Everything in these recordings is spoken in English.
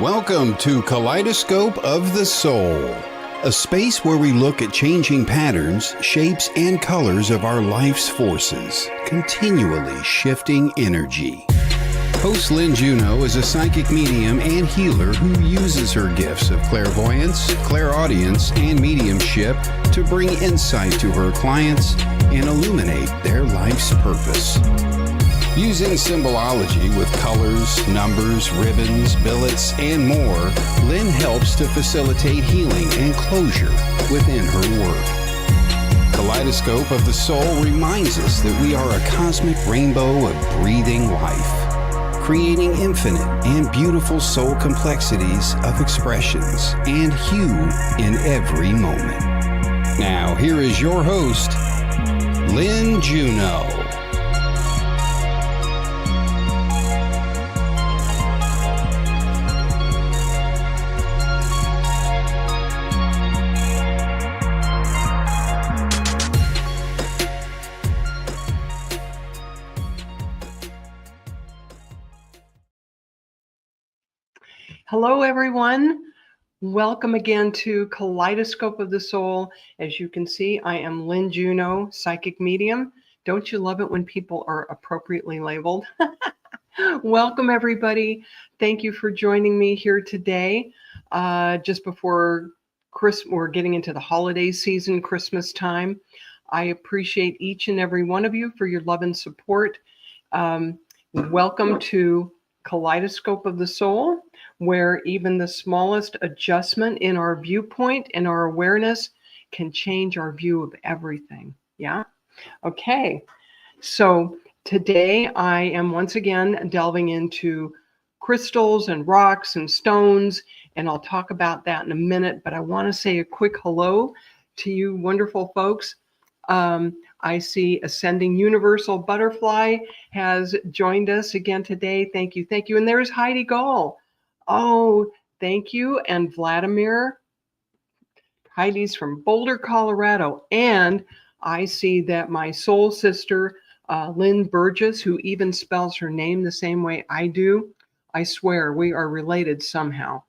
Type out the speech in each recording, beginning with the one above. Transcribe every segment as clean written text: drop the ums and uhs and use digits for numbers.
Welcome to Kaleidoscope of the Soul, a space where we look at changing patterns, shapes, and colors of our life's forces, continually shifting energy. Host Lynne Juneau is a psychic medium and healer who uses her gifts of clairvoyance, clairaudience, and mediumship to bring insight to her clients and illuminate their life's purpose. Using symbology with colors, numbers, ribbons, billets, and more, Lynne helps to facilitate healing and closure within her work. Kaleidoscope of the Soul reminds us that we are a cosmic rainbow of breathing life, creating infinite and beautiful soul complexities of expressions and hue in every moment. Now, here is your host, Lynne Juneau. Hello, everyone. Welcome again to Kaleidoscope of the Soul. As you can see, I am Lynne Juneau, psychic medium. Don't you love it when people are appropriately labeled? Welcome, everybody. Thank you for joining me here today. Just before Christmas, we're getting into the holiday season, Christmas time. I appreciate each and every one of you for your love and support. Welcome to Kaleidoscope of the Soul, where even the smallest adjustment in our viewpoint and our awareness can change our view of everything. Yeah? Okay. So today I am once again delving into crystals and rocks and stones, and I'll talk about that in a minute, but I want to say a quick hello to you wonderful folks. I see Ascending Universal Butterfly has joined us again today. Thank you. Thank you. And there's Heidi Gall. Oh, thank you. And Vladimir. Heidi's from Boulder, Colorado. And I see that my soul sister, Lynn Burgess, who even spells her name the same way I do. I swear we are related somehow.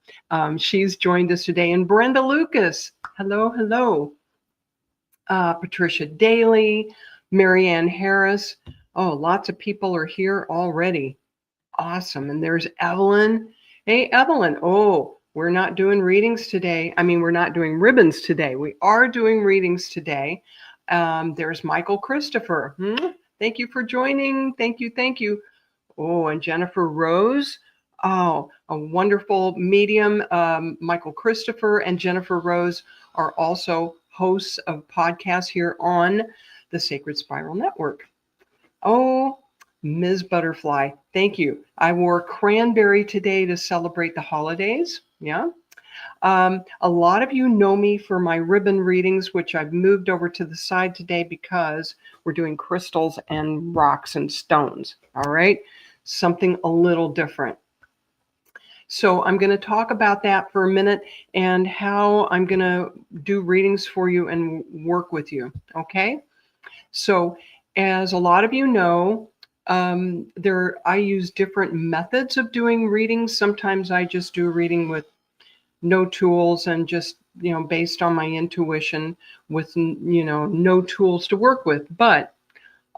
She's joined us today. And Brenda Lucas. Hello, hello. Patricia Daly, Marianne Harris. Oh, lots of people are here already. Awesome. And there's Evelyn. Hey, Evelyn. Oh, we're not doing readings today. We're not doing ribbons today. We are doing readings today. There's Michael Christopher. Thank you for joining. Thank you. Thank you. Oh, and Jennifer Rose. Oh, a wonderful medium. Michael Christopher and Jennifer Rose are also hosts of podcasts here on the Sacred Spiral Network. Oh, Ms. Butterfly, thank you. I wore cranberry today to celebrate the holidays. Yeah. A lot of you know me for my ribbon readings, which I've moved over to the side today because we're doing crystals and rocks and stones. All right. Something a little different. So I'm going to talk about that for a minute and how I'm going to do readings for you and work with you. Okay. So as a lot of you know, I use different methods of doing readings. Sometimes I just do a reading with no tools and just, based on my intuition with, no tools to work with. But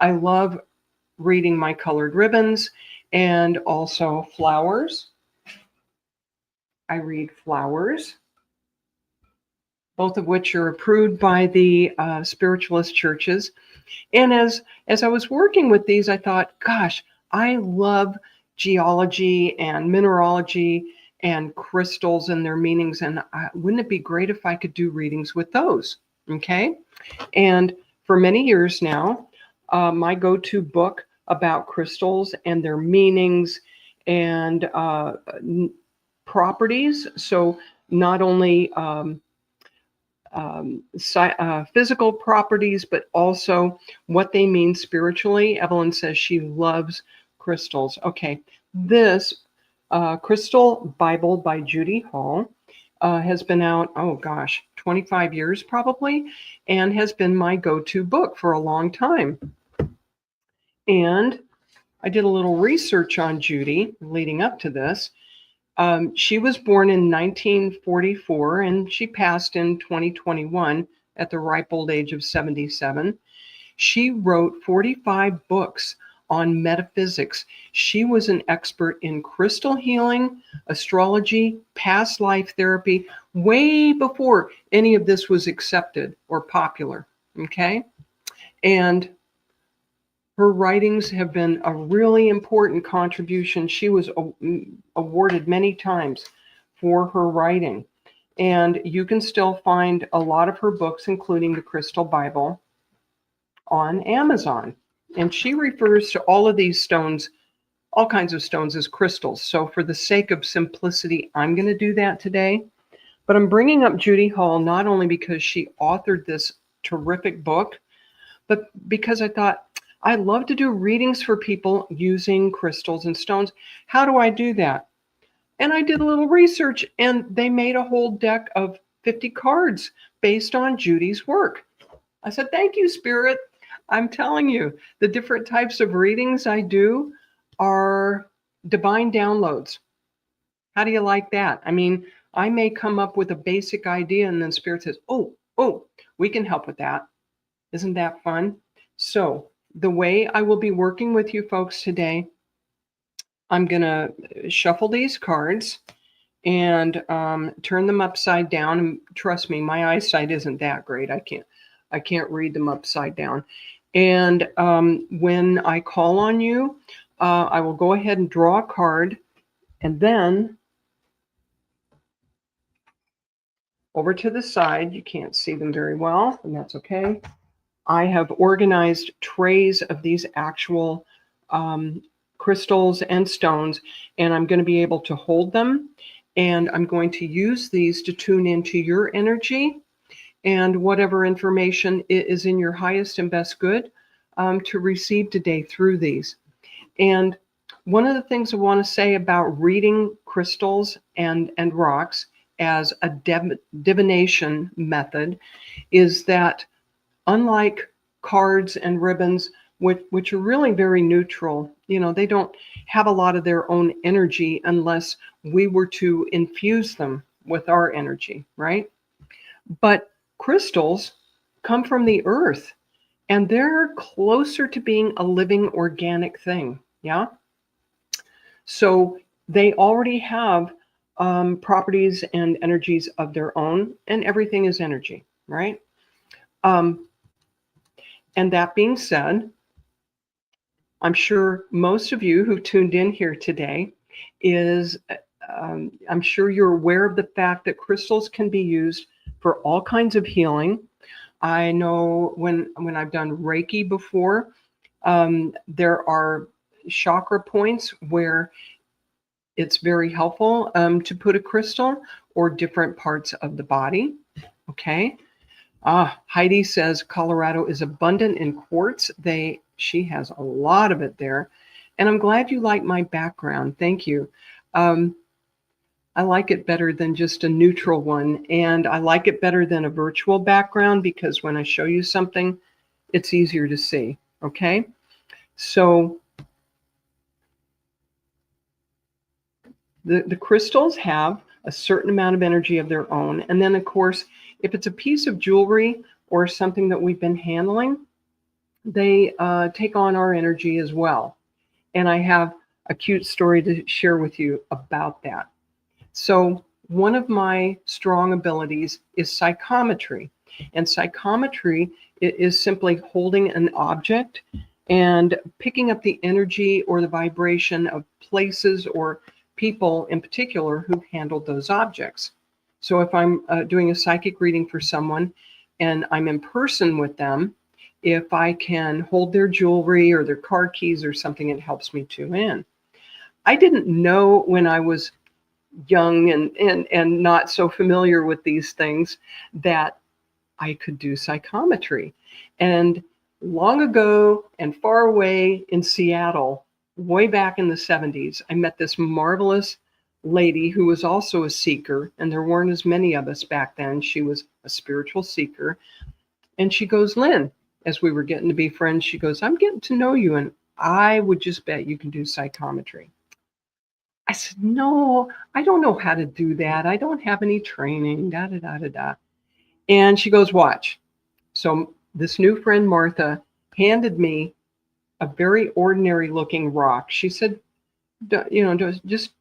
I love reading my colored ribbons and also flowers. I read flowers, both of which are approved by the spiritualist churches. And as I was working with these, I thought, gosh, I love geology and mineralogy and crystals and their meanings. And wouldn't it be great if I could do readings with those? Okay. And for many years now, my go-to book about crystals and their meanings and properties. So not only physical properties, but also what they mean spiritually. Evelyn says she loves crystals. Okay, this Crystal Bible by Judy Hall has been out, 25 years probably, and has been my go-to book for a long time. And I did a little research on Judy leading up to this. She was born in 1944 and she passed in 2021 at the ripe old age of 77. She wrote 45 books on metaphysics. She was an expert in crystal healing, astrology, past life therapy, way before any of this was accepted or popular. Okay? And her writings have been a really important contribution. She was awarded many times for her writing. And you can still find a lot of her books, including the Crystal Bible, on Amazon. And she refers to all of these stones, all kinds of stones, as crystals. So for the sake of simplicity, I'm going to do that today. But I'm bringing up Judy Hall not only because she authored this terrific book, but because I thought, I love to do readings for people using crystals and stones. How do I do that? And I did a little research, and they made a whole deck of 50 cards based on Judy's work. I said, thank you, Spirit. I'm telling you, the different types of readings I do are divine downloads. How do you like that? I mean, I may come up with a basic idea, and then Spirit says, oh, we can help with that. Isn't that fun? So the way I will be working with you folks today, I'm going to shuffle these cards and turn them upside down. And trust me, my eyesight isn't that great. I can't read them upside down. And when I call on you, I will go ahead and draw a card, and then over to the side, you can't see them very well, and that's okay. I have organized trays of these actual crystals and stones, and I'm going to be able to hold them, and I'm going to use these to tune into your energy and whatever information is in your highest and best good to receive today through these. And one of the things I want to say about reading crystals and rocks as a divination method is that unlike cards and ribbons, which are really very neutral, they don't have a lot of their own energy unless we were to infuse them with our energy, right? But crystals come from the earth, and they're closer to being a living organic thing, yeah? So they already have properties and energies of their own, and everything is energy, right? And that being said, I'm sure most of you who tuned in here today I'm sure you're aware of the fact that crystals can be used for all kinds of healing. I know when I've done Reiki before, there are chakra points where it's very helpful to put a crystal, or different parts of the body. Okay. Heidi says Colorado is abundant in quartz. She has a lot of it there. And I'm glad you like my background. Thank you. I like it better than just a neutral one. And I like it better than a virtual background because when I show you something, it's easier to see. Okay. So the crystals have a certain amount of energy of their own. And then, of course, if it's a piece of jewelry or something that we've been handling, they take on our energy as well. And I have a cute story to share with you about that. So one of my strong abilities is psychometry. And psychometry is simply holding an object and picking up the energy or the vibration of places or people in particular who handled those objects. So if I'm doing a psychic reading for someone and I'm in person with them, if I can hold their jewelry or their car keys or something, it helps me tune in. I didn't know when I was young and not so familiar with these things that I could do psychometry. And long ago and far away in Seattle, way back in the 70s, I met this marvelous lady who was also a seeker, and there weren't as many of us back then. She was a spiritual seeker. And she goes, Lynn, as we were getting to be friends, she goes, I'm getting to know you, and I would just bet you can do psychometry. I said, no, I don't know how to do that. I don't have any training, da, da, da, da, da. And she goes, watch. So this new friend, Martha, handed me a very ordinary looking rock. She said, just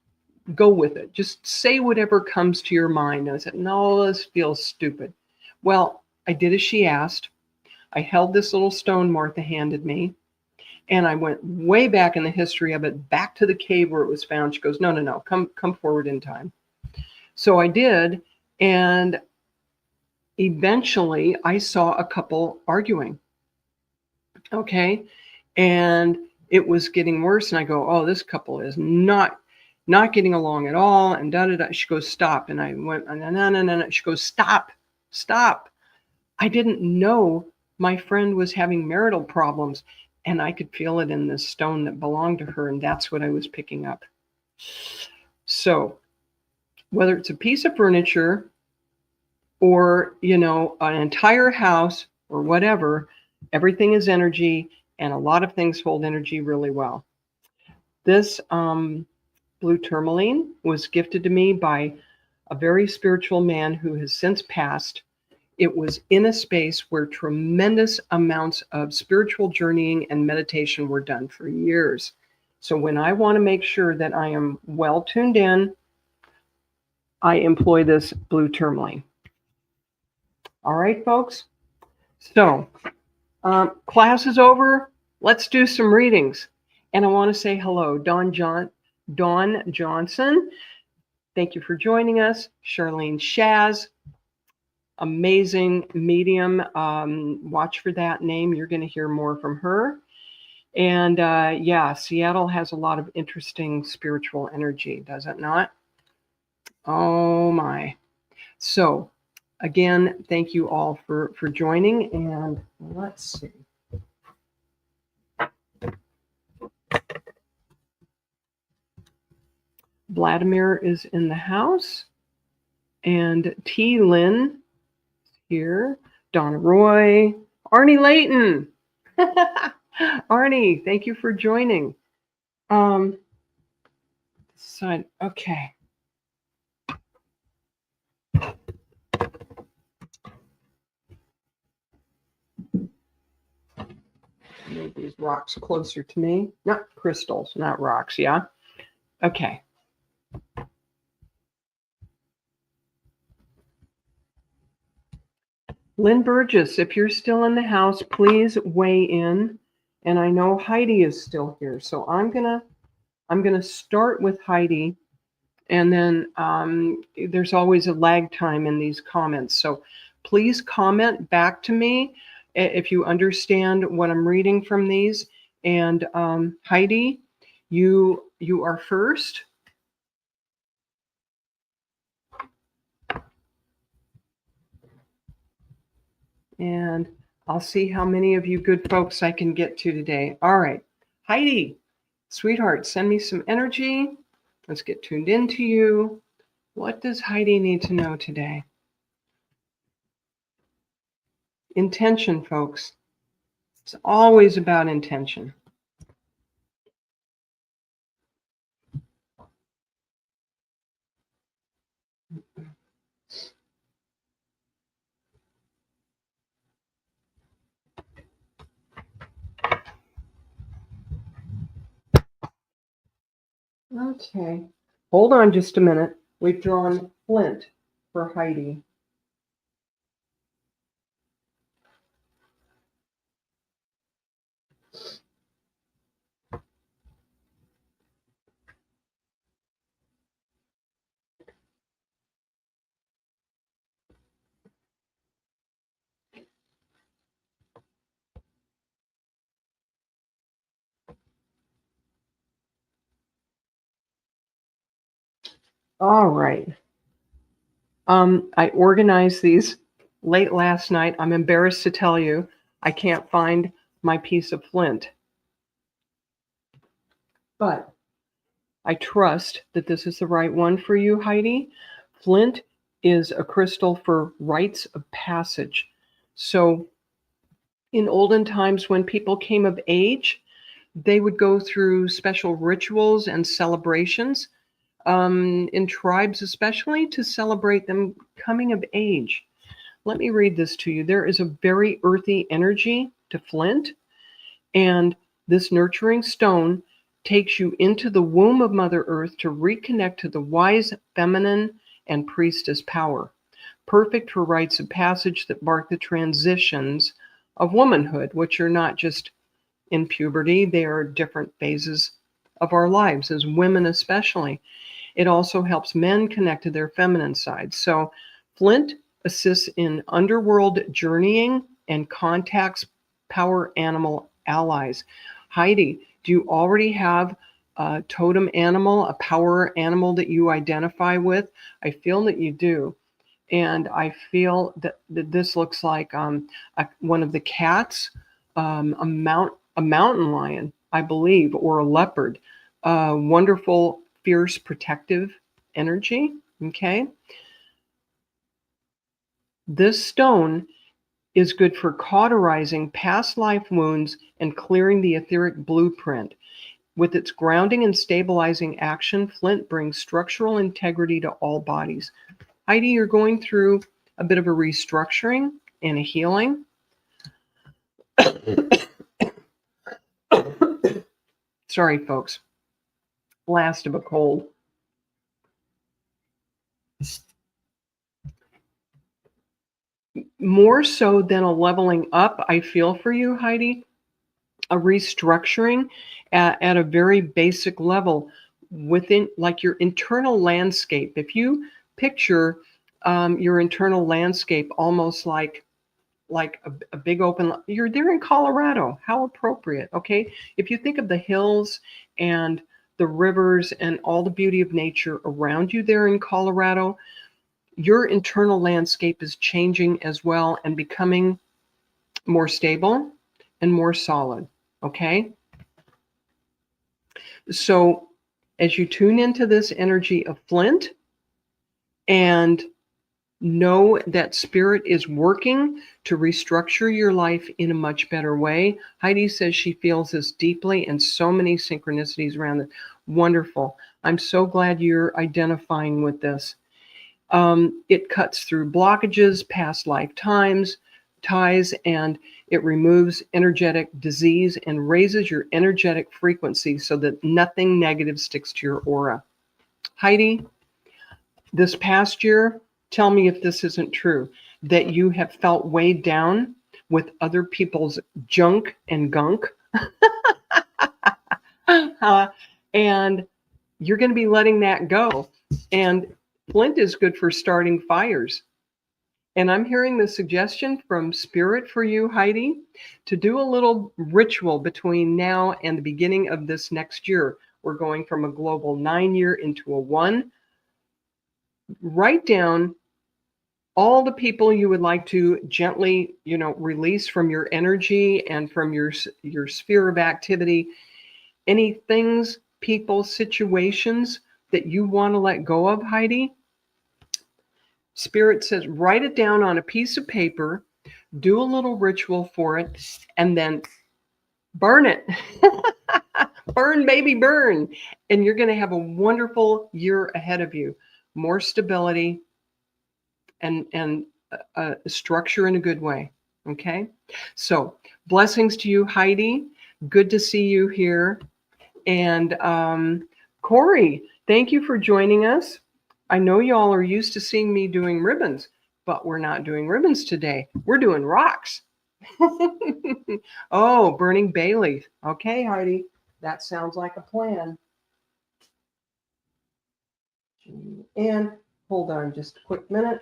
go with it. Just say whatever comes to your mind. And I said, no, this feels stupid. Well, I did as she asked. I held this little stone Martha handed me, and I went way back in the history of it, back to the cave where it was found. She goes, no, come forward in time. So I did, and eventually I saw a couple arguing. Okay. And it was getting worse. And I go, oh, this couple is not getting along at all. And da da da. She goes, stop. And I went, no. She goes, stop. I didn't know my friend was having marital problems. And I could feel it in this stone that belonged to her. And that's what I was picking up. So whether it's a piece of furniture or, an entire house or whatever, everything is energy, and a lot of things hold energy really well. This blue tourmaline was gifted to me by a very spiritual man who has since passed. It was in a space where tremendous amounts of spiritual journeying and meditation were done for years. So when I want to make sure that I am well tuned in, I employ this blue tourmaline. All right, folks. So class is over. Let's do some readings. And I want to say hello, Dawn Johnson. Thank you for joining us. Charlene Shaz, amazing medium. Watch for that name. You're going to hear more from her. And Seattle has a lot of interesting spiritual energy, does it not? Oh my. So again, thank you all for joining. And let's see. Vladimir is in the house. And T. Lynn here. Donna Roy. Arnie Layton. Arnie, thank you for joining. Okay. Move these rocks closer to me. Not crystals, not rocks, yeah? Okay. Lynn Burgess, if you're still in the house, please weigh in. And I know Heidi is still here, so I'm gonna start with Heidi, and then there's always a lag time in these comments. So please comment back to me if you understand what I'm reading from these. And Heidi, you are first. And I'll see how many of you good folks I can get to today. All right. Heidi, sweetheart, send me some energy. Let's get tuned into you. What does Heidi need to know today? Intention, folks. It's always about intention. Okay. Hold on just a minute. We've drawn flint for Heidi. All right. I organized these late last night. I'm embarrassed to tell you, I can't find my piece of flint. But I trust that this is the right one for you, Heidi. Flint is a crystal for rites of passage. So in olden times, when people came of age, they would go through special rituals and celebrations in tribes especially, to celebrate them coming of age. Let me read this to you. There is a very earthy energy to flint, and this nurturing stone takes you into the womb of Mother Earth to reconnect to the wise feminine and priestess power. Perfect for rites of passage that mark the transitions of womanhood, which are not just in puberty, they are different phases of our lives, as women especially. It also helps men connect to their feminine side. So flint assists in underworld journeying and contacts power animal allies. Heidi, do you already have a totem animal, a power animal that you identify with? I feel that you do. And I feel that this looks like one of the cats, a mountain lion, I believe, or a leopard. Wonderful, fierce, protective energy. Okay. This stone is good for cauterizing past life wounds and clearing the etheric blueprint. With its grounding and stabilizing action, flint brings structural integrity to all bodies. Heidi, you're going through a bit of a restructuring and a healing. Sorry, folks. Last of a cold. More so than a leveling up, I feel for you, Heidi, a restructuring at a very basic level within, like, your internal landscape. If you picture your internal landscape almost like a big open, you're there in Colorado. How appropriate. Okay. If you think of the hills and the rivers and all the beauty of nature around you there in Colorado, your internal landscape is changing as well and becoming more stable and more solid. Okay. So as you tune into this energy of flint and know that spirit is working to restructure your life in a much better way. Heidi says she feels this deeply and so many synchronicities around it. Wonderful. I'm so glad you're identifying with this. It cuts through blockages, past lifetimes, ties, and it removes energetic disease and raises your energetic frequency so that nothing negative sticks to your aura. Heidi, this past year, tell me if this isn't true, that you have felt weighed down with other people's junk and gunk. And you're going to be letting that go. And flint is good for starting fires. And I'm hearing the suggestion from Spirit for you, Heidi, to do a little ritual between now and the beginning of this next year. We're going from a global 9-year into a 1. Write down all the people you would like to gently, release from your energy and from your sphere of activity. Any things, people, situations that you want to let go of, Heidi. Spirit says, write it down on a piece of paper, do a little ritual for it, and then burn it. Burn, baby, burn. And you're going to have a wonderful year ahead of you. More stability and structure in a good way. Okay. So blessings to you, Heidi. Good to see you here. And Corey, thank you for joining us. I know y'all are used to seeing me doing ribbons, but we're not doing ribbons today. We're doing rocks. Oh, burning bay leaf. Okay, Heidi, that sounds like a plan. And hold on just a quick minute.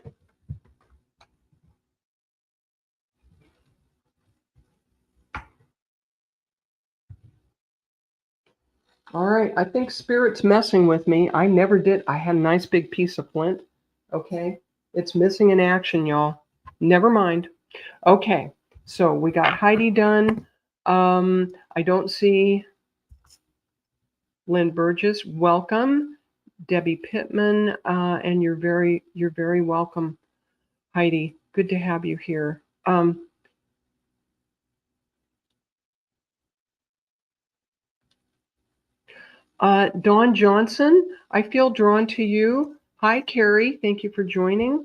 All right, I think Spirit's messing with me. I never did. I had a nice big piece of flint. Okay, it's missing in action, y'all. Never mind. Okay, so we got Heidi done. I don't see Lynn Burgess. Welcome, Debbie Pittman, and you're very welcome, Heidi. Good to have you here. Dawn Johnson, I feel drawn to you. Hi, Carrie. Thank you for joining.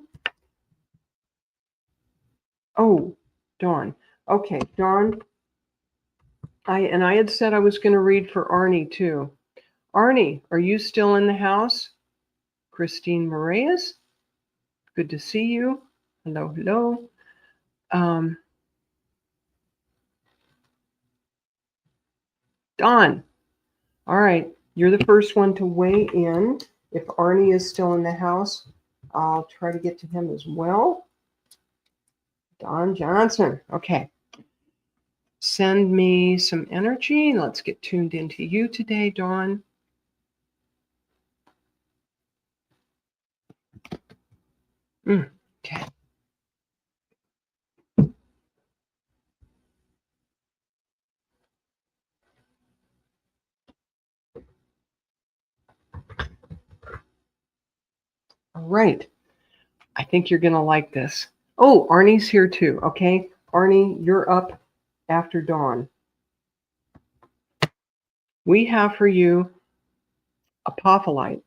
Oh, Dawn. Okay, Dawn. I had said I was going to read for Arnie too. Arnie, are you still in the house? Christine Moraes, good to see you. Hello, hello. Dawn, all right, you're the first one to weigh in. If Arnie is still in the house, I'll try to get to him as well. Dawn Johnson, okay. Send me some energy. Let's get tuned into you today, Dawn. Okay. All right. I think you're going to like this. Oh, Arnie's here too. Okay. Arnie, you're up after Dawn. We have for you apophyllite.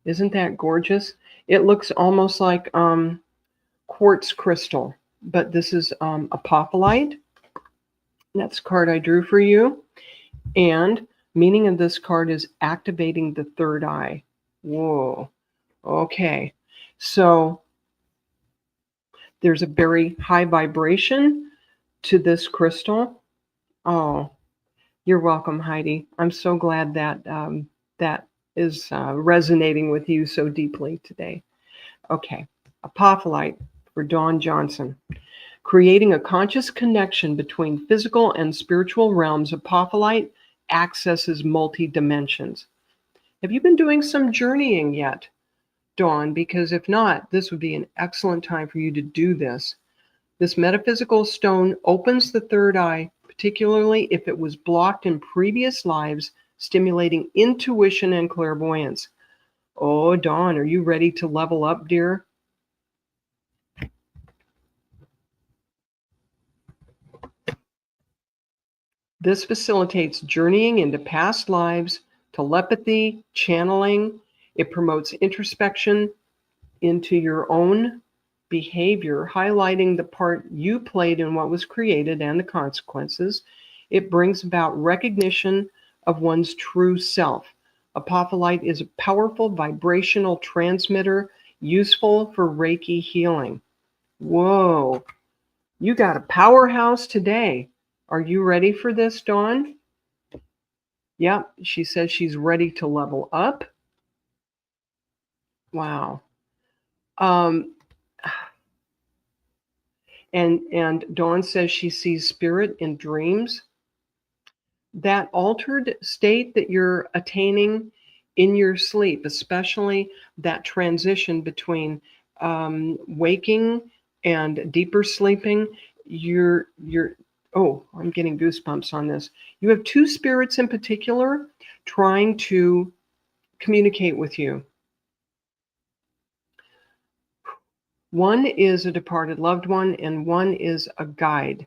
Isn't that gorgeous? It looks almost like quartz crystal, but this is apophyllite. That's the card I drew for you. And meaning of this card is activating the third eye. Whoa. Okay. So there's a very high vibration to this crystal. Oh, you're welcome, Heidi. I'm so glad that that is resonating with you so deeply today. Okay. Apophyllite for Dawn Johnson. Creating a conscious connection between physical and spiritual realms, apophyllite accesses multi-dimensions. Have you been doing some journeying yet, Dawn? Because if not, this would be an excellent time for you to do this. This metaphysical stone opens the third eye, particularly if it was blocked in previous lives, stimulating intuition and clairvoyance. Oh, Dawn, are you ready to level up, dear? This facilitates journeying into past lives, telepathy, channeling. It promotes introspection into your own behavior, highlighting the part you played in what was created and the consequences. It brings about recognition of one's true self. Apophyllite is a powerful vibrational transmitter, useful for Reiki healing. Whoa, you got a powerhouse today. Are you ready for this, Dawn? Yep, she says she's ready to level up. Wow. And Dawn says she sees spirit in dreams. That altered state that you're attaining in your sleep, especially that transition between waking and deeper sleeping, you're oh, I'm getting goosebumps on this. You have two spirits in particular trying to communicate with you. One is a departed loved one, and one is a guide.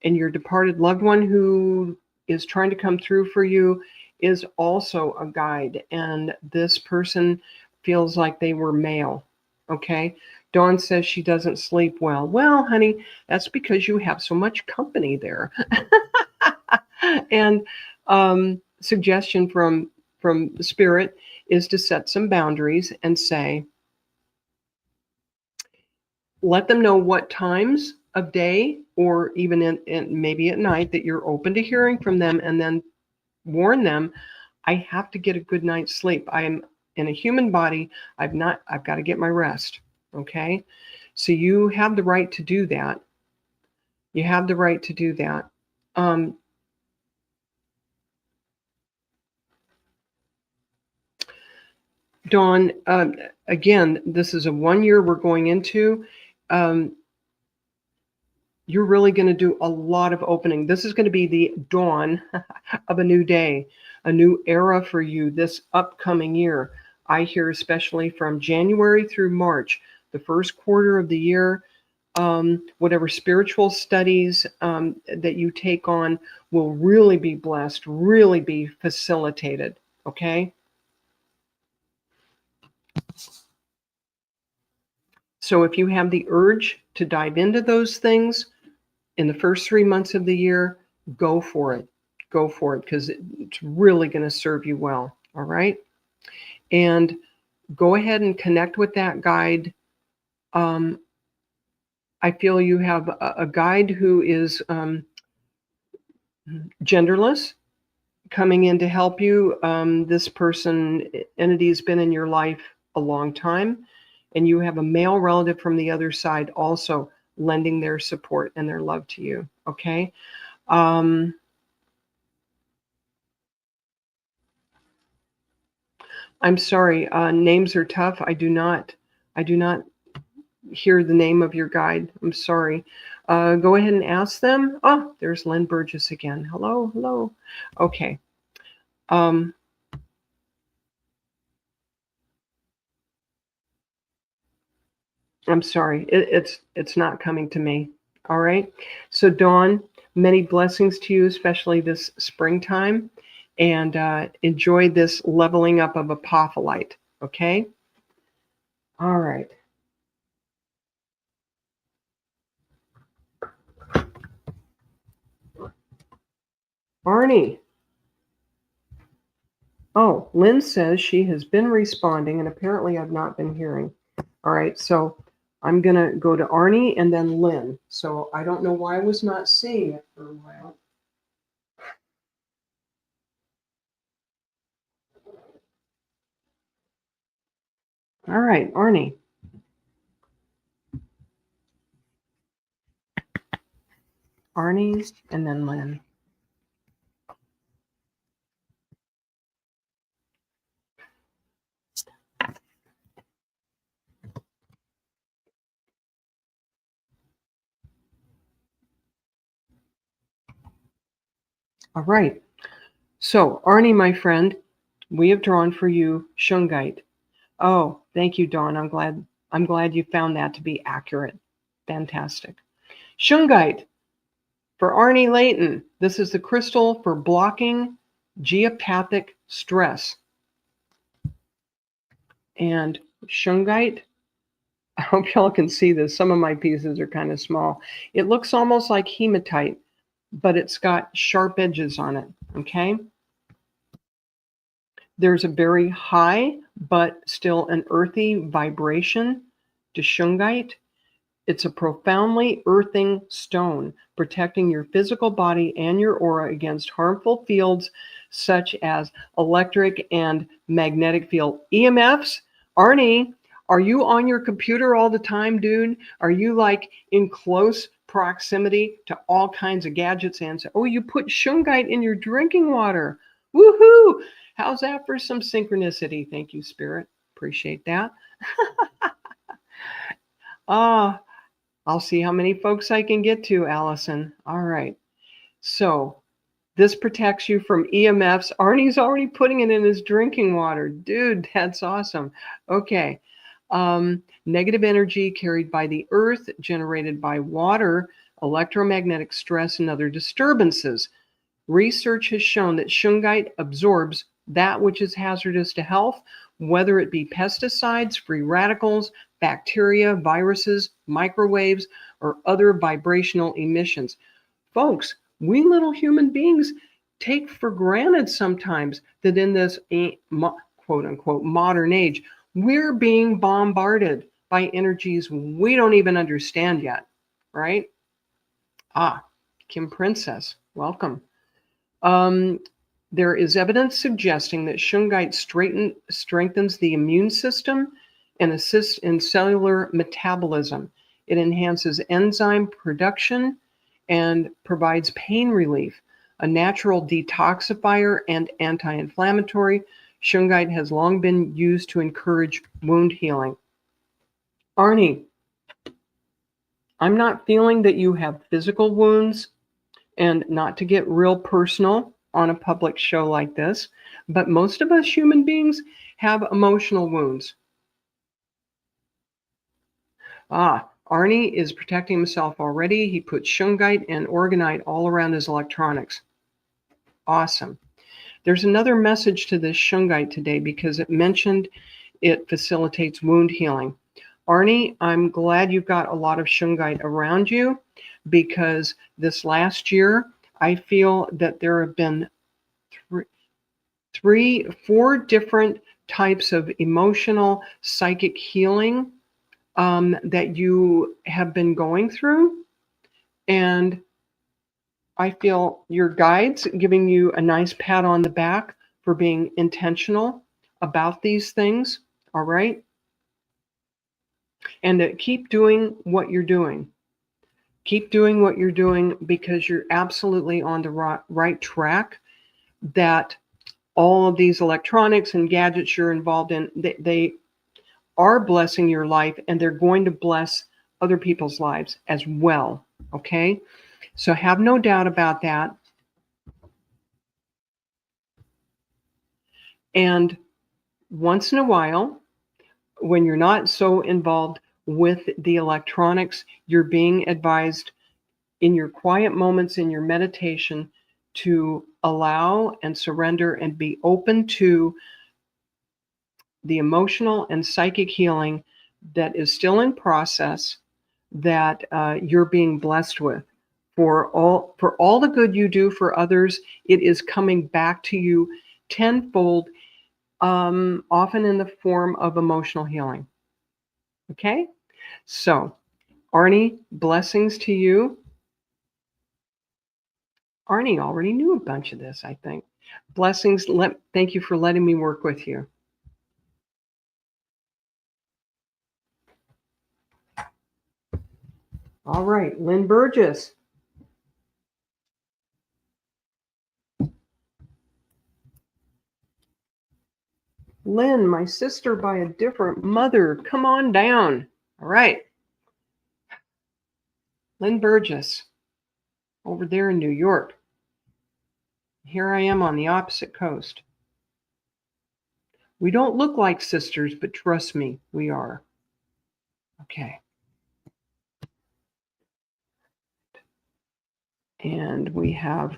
And your departed loved one who is trying to come through for you is also a guide. And this person feels like they were male. Okay. Dawn says she doesn't sleep well. Well, honey, that's because you have so much company there. And suggestion from the spirit is to set some boundaries and say, let them know what times of day or even in maybe at night that you're open to hearing from them, and then warn them, I have to get a good night's sleep. I am in a human body. I've got to get my rest. Okay. So you have the right to do that. You have the right to do that. Dawn, again, this is a 1 year we're going into. You're really going to do a lot of opening. This is going to be the dawn of a new day, a new era for you this upcoming year. I hear especially from January through March, the first quarter of the year, whatever spiritual studies that you take on will really be blessed, really be facilitated. Okay. So if you have the urge to dive into those things in the first 3 months of the year, go for it. Go for it, because it's really going to serve you well. All right. And go ahead and connect with that guide. I feel you have a guide who is genderless coming in to help you. This entity has been in your life a long time, and you have a male relative from the other side also lending their support and their love to you. Okay. I'm sorry. Names are tough. I do not hear the name of your guide. I'm sorry. Go ahead and ask them. Oh, there's Lynn Burgess again. Hello, hello. Okay. I'm sorry. It's not coming to me. All right. So Dawn, many blessings to you, especially this springtime, and enjoy this leveling up of apophyllite. Okay. All right. Arnie. Oh, Lynn says she has been responding, and apparently I've not been hearing. All right, so I'm going to go to Arnie and then Lynn. So I don't know why I was not seeing it for a while. All right, Arnie. Arnie and then Lynn. All right. So, Arnie, my friend, we have drawn for you Shungite. Oh, thank you, Dawn. I'm glad you found that to be accurate. Fantastic. Shungite for Arnie Layton. This is the crystal for blocking geopathic stress. And Shungite, I hope y'all can see this. Some of my pieces are kind of small. It looks almost like hematite, but it's got sharp edges on it, okay? There's a very high, but still an earthy vibration to Shungite. It's a profoundly earthing stone, protecting your physical body and your aura against harmful fields such as electric and magnetic field. EMFs, Arnie, are you on your computer all the time, dude? Are you like in close proximity to all kinds of gadgets? And oh, you put Shungite in your drinking water. Woohoo! How's that for some synchronicity? Thank you, Spirit. Appreciate that. I'll see how many folks I can get to, Allison. All right. So this protects you from EMFs. Arnie's already putting it in his drinking water. Dude, that's awesome. Okay. Negative energy carried by the earth, generated by water, electromagnetic stress, and other disturbances. Research has shown that Shungite absorbs that which is hazardous to health, whether it be pesticides, free radicals, bacteria, viruses, microwaves, or other vibrational emissions. Folks, we little human beings take for granted sometimes that in this quote unquote modern age, we're being bombarded by energies we don't even understand yet, right? Kim Princess, welcome. There is evidence suggesting that Shungite strengthens the immune system and assists in cellular metabolism. It enhances enzyme production and provides pain relief, a natural detoxifier and anti-inflammatory. Shungite has long been used to encourage wound healing. Arnie, I'm not feeling that you have physical wounds, and not to get real personal on a public show like this, but most of us human beings have emotional wounds. Arnie is protecting himself already. He put Shungite and Orgonite all around his electronics. Awesome. There's another message to this shungite today because it mentioned it facilitates wound healing. Arnie, I'm glad you've got a lot of shungite around you, because this last year, I feel that there have been four different types of emotional psychic healing that you have been going through. And I feel your guides giving you a nice pat on the back for being intentional about these things. All right. And to keep doing what you're doing. Keep doing what you're doing, because you're absolutely on the right track. That all of these electronics and gadgets you're involved in, they are blessing your life, and they're going to bless other people's lives as well. Okay? So have no doubt about that. And once in a while, when you're not so involved with the electronics, you're being advised in your quiet moments, in your meditation, to allow and surrender and be open to the emotional and psychic healing that is still in process, that you're being blessed with. For all the good you do for others, it is coming back to you tenfold, often in the form of emotional healing. Okay? So, Arnie, blessings to you. Arnie already knew a bunch of this, I think. Blessings. Thank you for letting me work with you. All right, Lynne Burgess. Lynn, my sister by a different mother. Come on down. All right. Lynne Burgess, over there in New York. Here I am on the opposite coast. We don't look like sisters, but trust me, we are. Okay. And we have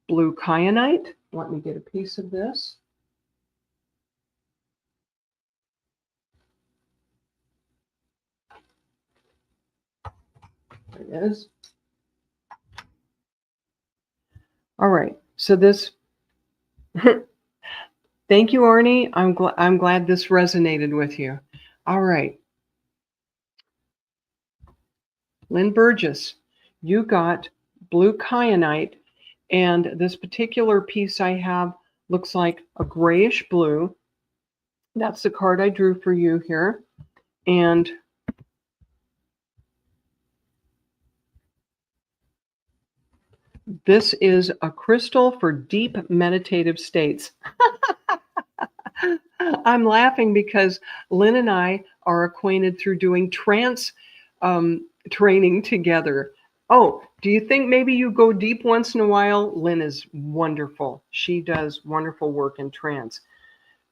blue kyanite. Let me get a piece of this. There it is. All right. So this, thank you, Arnie. I'm glad this resonated with you. All right. Lynne Burgess, you got blue kyanite, and this particular piece I have looks like a grayish blue. That's the card I drew for you here. And this is a crystal for deep meditative states. I'm laughing because Lynne and I are acquainted through doing trance training together. Oh, do you think maybe you go deep once in a while? Lynne is wonderful. She does wonderful work in trance.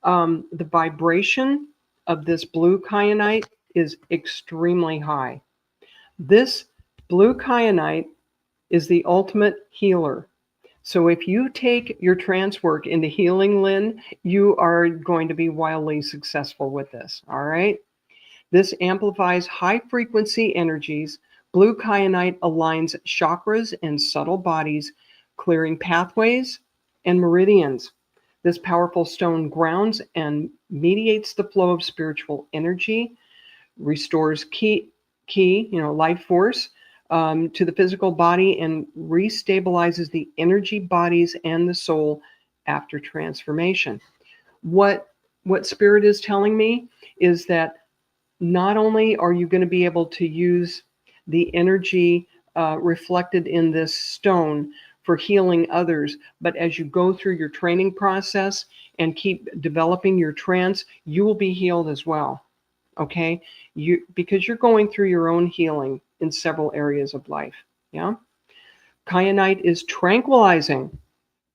The vibration of this blue kyanite is extremely high. This blue kyanite is the ultimate healer. So if you take your trance work into healing, Lynne, you are going to be wildly successful with this, all right? This amplifies high frequency energies. Blue kyanite aligns chakras and subtle bodies, clearing pathways and meridians. This powerful stone grounds and mediates the flow of spiritual energy, restores life force, to the physical body, and restabilizes the energy bodies and the soul after transformation. What Spirit is telling me is that not only are you going to be able to use the energy reflected in this stone for healing others, but as you go through your training process and keep developing your trance, you will be healed as well. Okay? Because you're going through your own healing in several areas of life. Yeah? Kyanite is tranquilizing.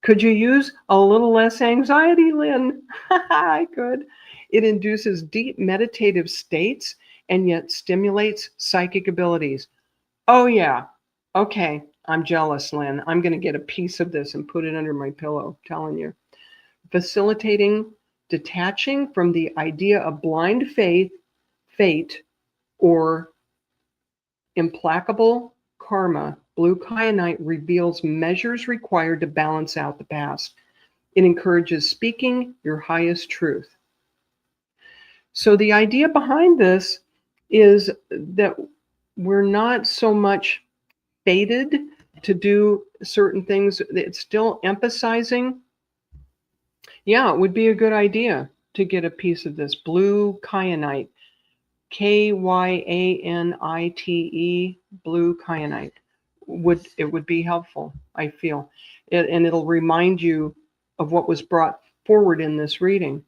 Could you use a little less anxiety, Lynne? I could. It induces deep meditative states and yet stimulates psychic abilities. Oh, yeah. Okay. I'm jealous, Lynne. I'm going to get a piece of this and put it under my pillow, I'm telling you. facilitating detaching from the idea of blind faith, fate, or implacable karma. Blue kyanite reveals measures required to balance out the past. It encourages speaking your highest truth. So the idea behind this is that we're not so much fated to do certain things. It's still emphasizing, yeah, it would be a good idea to get a piece of this blue kyanite, Kyanite, blue kyanite. It would be helpful, I feel. And it'll remind you of what was brought forward in this reading.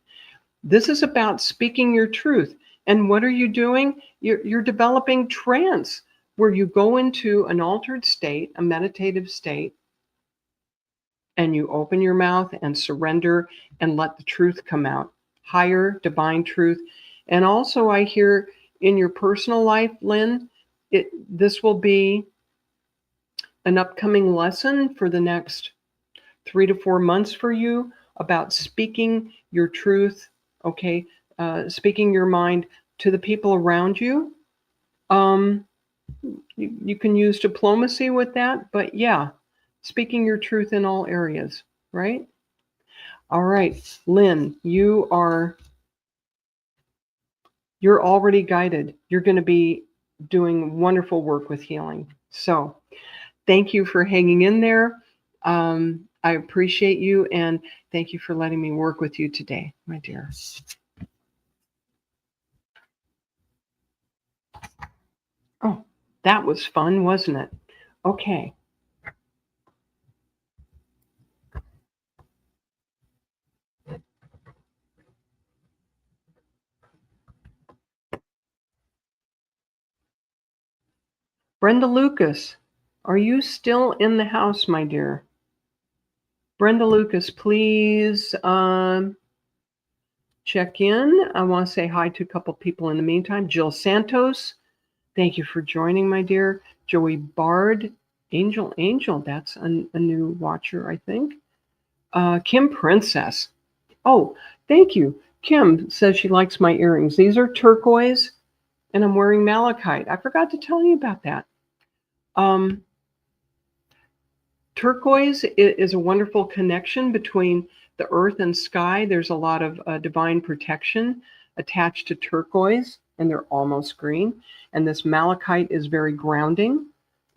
This is about speaking your truth. And what are you doing? You're developing trance, where you go into an altered state, a meditative state, and you open your mouth and surrender and let the truth come out. Higher divine truth. And also I hear in your personal life, Lynne, this will be an upcoming lesson for the next 3 to 4 months for you about speaking your truth, okay? Speaking your mind to the people around you. You can use diplomacy with that, but yeah, speaking your truth in all areas, right? All right, Lynne, you're already guided. You're going to be doing wonderful work with healing. So thank you for hanging in there. I appreciate you, and thank you for letting me work with you today, my dear. Oh, that was fun, wasn't it? Okay. Brenda Lucas, are you still in the house, my dear? Brenda Lucas, please check in. I want to say hi to a couple people in the meantime. Jill Santos, thank you for joining, my dear. Joey Bard, Angel, that's a new watcher, I think. Kim Princess. Oh, thank you. Kim says she likes my earrings. These are turquoise, and I'm wearing malachite. I forgot to tell you about that. Turquoise is a wonderful connection between the earth and sky. There's a lot of divine protection attached to turquoise, and they're almost green. And this malachite is very grounding.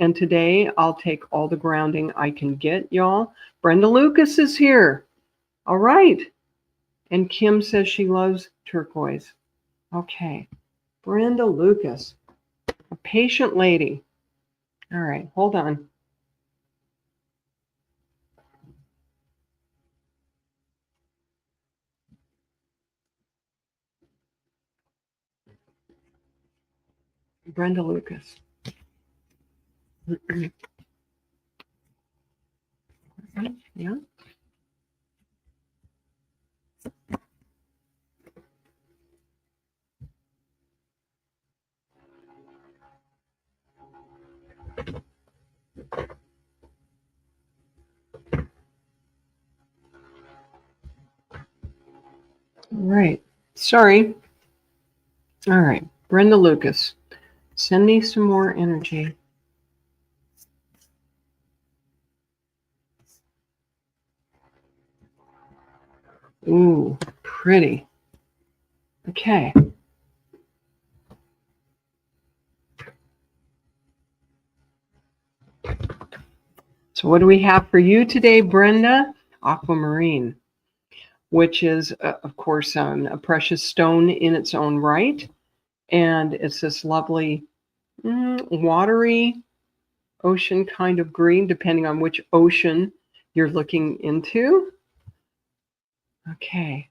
And today I'll take all the grounding I can get, y'all. Brenda Lucas is here. All right. And Kim says she loves turquoise. Okay. Brenda Lucas, a patient lady. All right, hold on. Brenda Lucas. Yeah. All right. Sorry. All right. Brenda Lucas, send me some more energy. Ooh, pretty. Okay. So what do we have for you today, Brenda? Aquamarine, which is, of course, a precious stone in its own right. And it's this lovely, watery ocean kind of green, depending on which ocean you're looking into. Okay.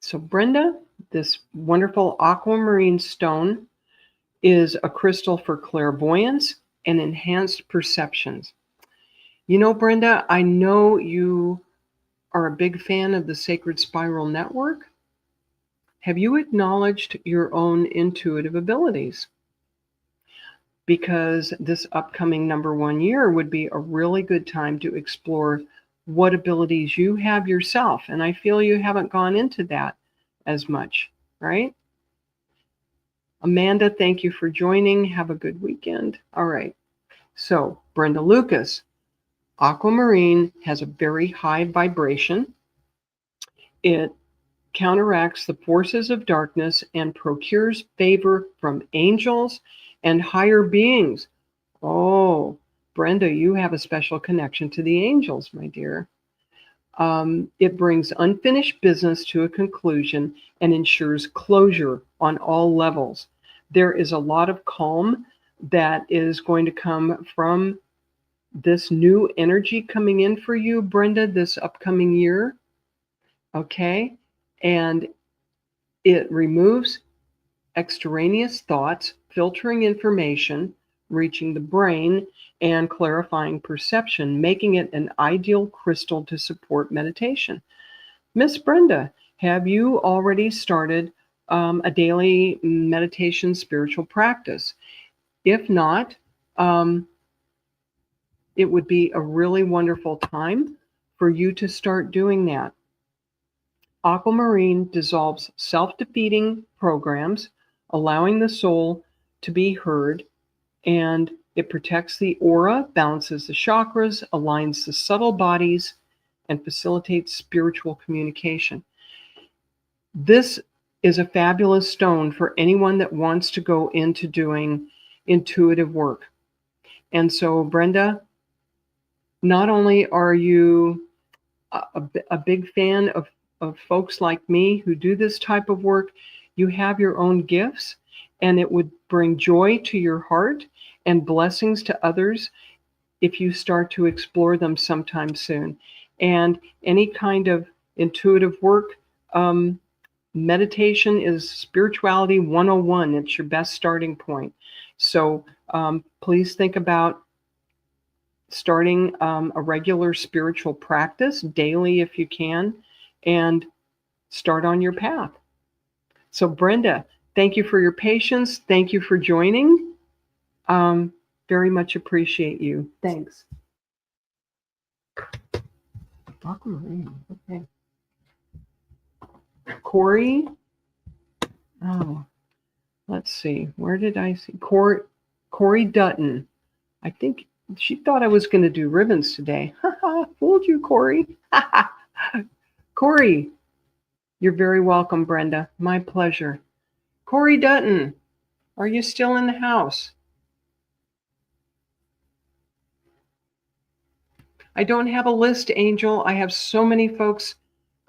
So Brenda, this wonderful aquamarine stone is a crystal for clairvoyance and enhanced perceptions. You know, Brenda, I know you are a big fan of the Sacred Spiral Network. Have you acknowledged your own intuitive abilities? because this upcoming number 1 year would be a really good time to explore what abilities you have yourself. And I feel you haven't gone into that as much, right? Amanda, thank you for joining. Have a good weekend. All right. So, Brenda Lucas, aquamarine has a very high vibration. It counteracts the forces of darkness and procures favor from angels and higher beings. Oh, Brenda, you have a special connection to the angels, my dear. It brings unfinished business to a conclusion and ensures closure on all levels. There is a lot of calm that is going to come from this new energy coming in for you, Brenda, this upcoming year. Okay. And it removes extraneous thoughts, filtering information, reaching the brain, and clarifying perception, making it an ideal crystal to support meditation. Miss Brenda, have you already started a daily meditation spiritual practice? If not, it would be a really wonderful time for you to start doing that. Aquamarine dissolves self-defeating programs, allowing the soul to be heard, and it protects the aura, balances the chakras, aligns the subtle bodies, and facilitates spiritual communication. This is a fabulous stone for anyone that wants to go into doing intuitive work. And so, Brenda, not only are you a big fan of folks like me who do this type of work, you have your own gifts, and it would bring joy to your heart and blessings to others if you start to explore them sometime soon. And any kind of intuitive work, meditation is spirituality 101. It's your best starting point. So please think about starting a regular spiritual practice daily if you can, and start on your path. So Brenda, thank you for your patience. Thank you for joining. Very much appreciate you. Thanks. Aquamarine. Okay. Corey. Oh, let's see. Where did I see Corey Dutton? I think she thought I was going to do ribbons today. Fooled you, Corey. Corey, you're very welcome, Brenda. My pleasure. Corey Dutton, are you still in the house? I don't have a list, Angel. I have so many folks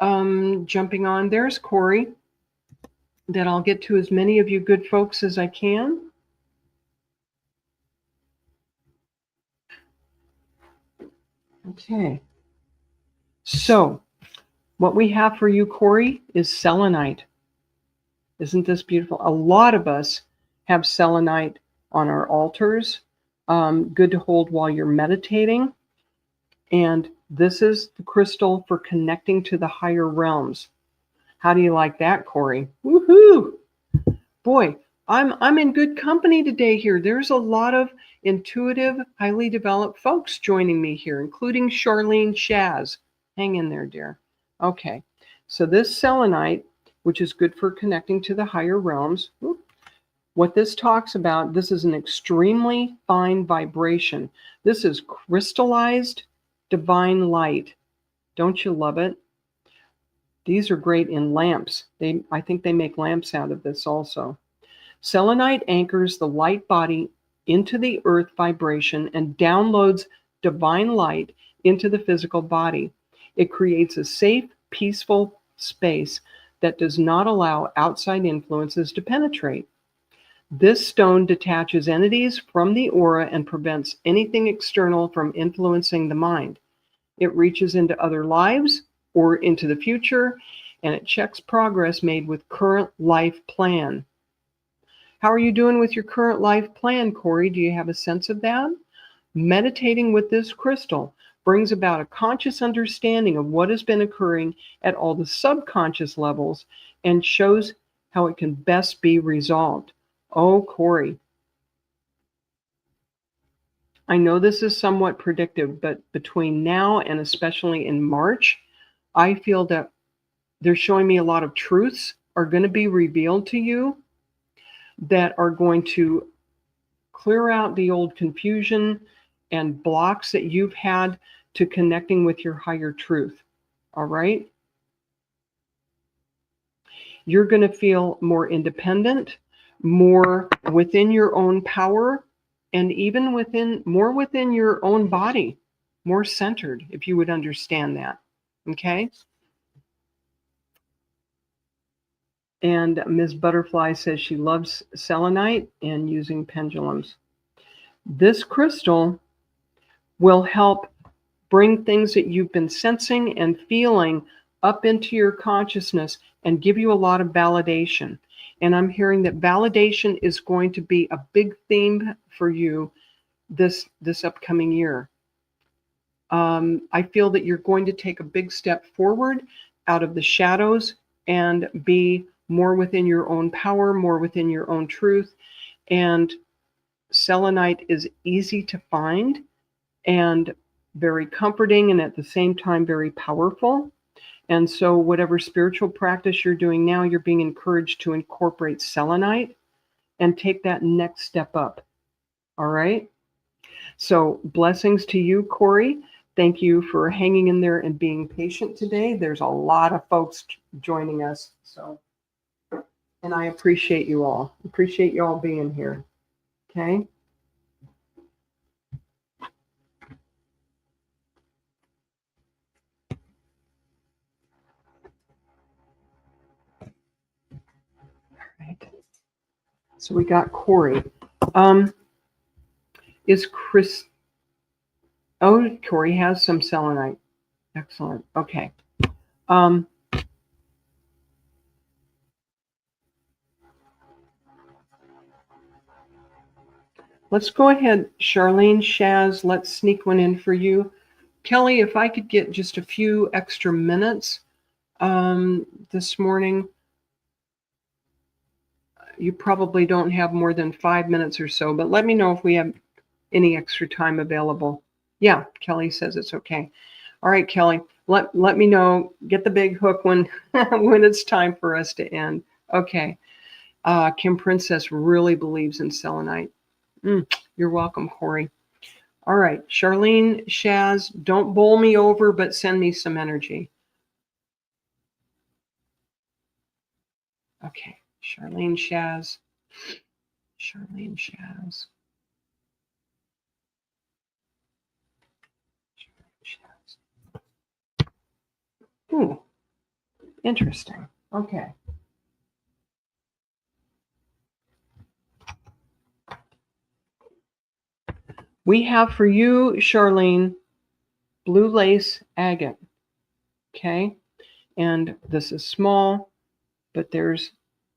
jumping on. There's Corey, that I'll get to as many of you good folks as I can. Okay. So what we have for you, Corey, is selenite. Isn't this beautiful? A lot of us have selenite on our altars. Good to hold while you're meditating. And this is the crystal for connecting to the higher realms. How do you like that, Corey? Woohoo! Boy, I'm in good company today here. There's a lot of intuitive, highly developed folks joining me here, including Charlene Shaz. Hang in there, dear. Okay, so this selenite, which is good for connecting to the higher realms, what this talks about, this is an extremely fine vibration. This is crystallized divine light. Don't you love it? These are great in lamps. I think they make lamps out of this also. Selenite anchors the light body into the earth vibration and downloads divine light into the physical body. It creates a safe, peaceful space that does not allow outside influences to penetrate. This stone detaches entities from the aura and prevents anything external from influencing the mind. It reaches into other lives or into the future, and it checks progress made with current life plan. How are you doing with your current life plan, Corey? Do you have a sense of that? Meditating with this crystal brings about a conscious understanding of what has been occurring at all the subconscious levels and shows how it can best be resolved. Oh, Corey, I know this is somewhat predictive, but between now and especially in March, I feel that they're showing me a lot of truths are going to be revealed to you that are going to clear out the old confusion and blocks that you've had to connecting with your higher truth. All right? You're going to feel more independent, more within your own power, and even more within your own body, more centered, if you would understand that. Okay? And Ms. Butterfly says she loves selenite and using pendulums. This crystal will help bring things that you've been sensing and feeling up into your consciousness and give you a lot of validation. And I'm hearing that validation is going to be a big theme for you this upcoming year. I feel that you're going to take a big step forward out of the shadows and be more within your own power, more within your own truth. And selenite is easy to find and very comforting, and at the same time very powerful. And so whatever spiritual practice you're doing now, you're being encouraged to incorporate selenite and take that next step up. All right? So blessings to you, Corey. Thank you for hanging in there and being patient today. There's a lot of folks joining us. And I appreciate you all. Appreciate you all being here. Okay? So we got Corey. Is Chris? Oh, Corey has some selenite. Excellent. Okay. Let's go ahead, Charlene, Shaz. Let's sneak one in for you. Kelly, if I could get just a few extra minutes this morning. You probably don't have more than 5 minutes or so, but let me know if we have any extra time available. Yeah, Kelly says it's okay. All right, Kelly, let me know. Get the big hook when when it's time for us to end. Okay. Kim Princess really believes in selenite. You're welcome, Corey. All right, Charlene, Shaz, don't bowl me over, but send me some energy. Okay. Charlene, Shaz. Charlene, Shaz. Ooh, interesting. Okay. We have for you, Charlene, blue lace agate. Okay. And this is small, but there's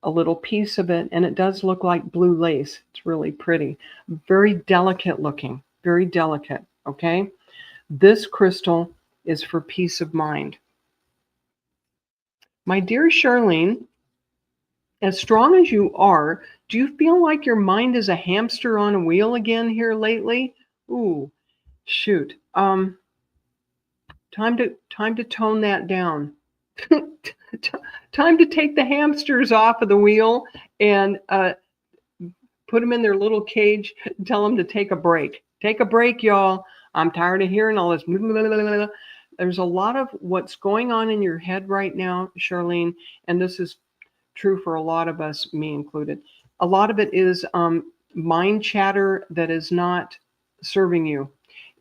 a little piece of it, and it does look like blue lace. It's really pretty. Very delicate looking. Very delicate. Okay. This crystal is for peace of mind. My dear Charlene, as strong as you are, do you feel like your mind is a hamster on a wheel again here lately? Ooh, shoot. Time to tone that down. Time to take the hamsters off of the wheel and put them in their little cage. Tell them to take a break. Take a break, y'all. I'm tired of hearing all this. There's a lot of what's going on in your head right now, Charlene, and this is true for a lot of us, me included. A lot of it is mind chatter that is not serving you.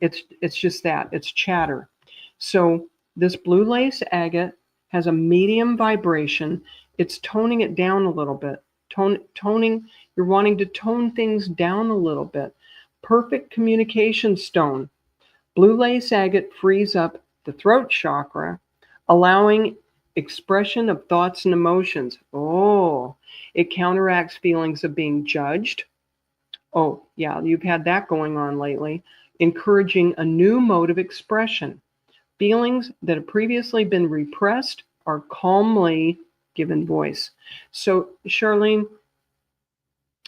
It's just that. It's chatter. So this blue lace agate has a medium vibration. It's toning it down a little bit. Toning, you're wanting to tone things down a little bit. Perfect communication stone. Blue lace agate frees up the throat chakra, allowing expression of thoughts and emotions. Oh, it counteracts feelings of being judged. Oh, yeah, you've had that going on lately. Encouraging a new mode of expression. Feelings that have previously been repressed are calmly given voice. So, Charlene,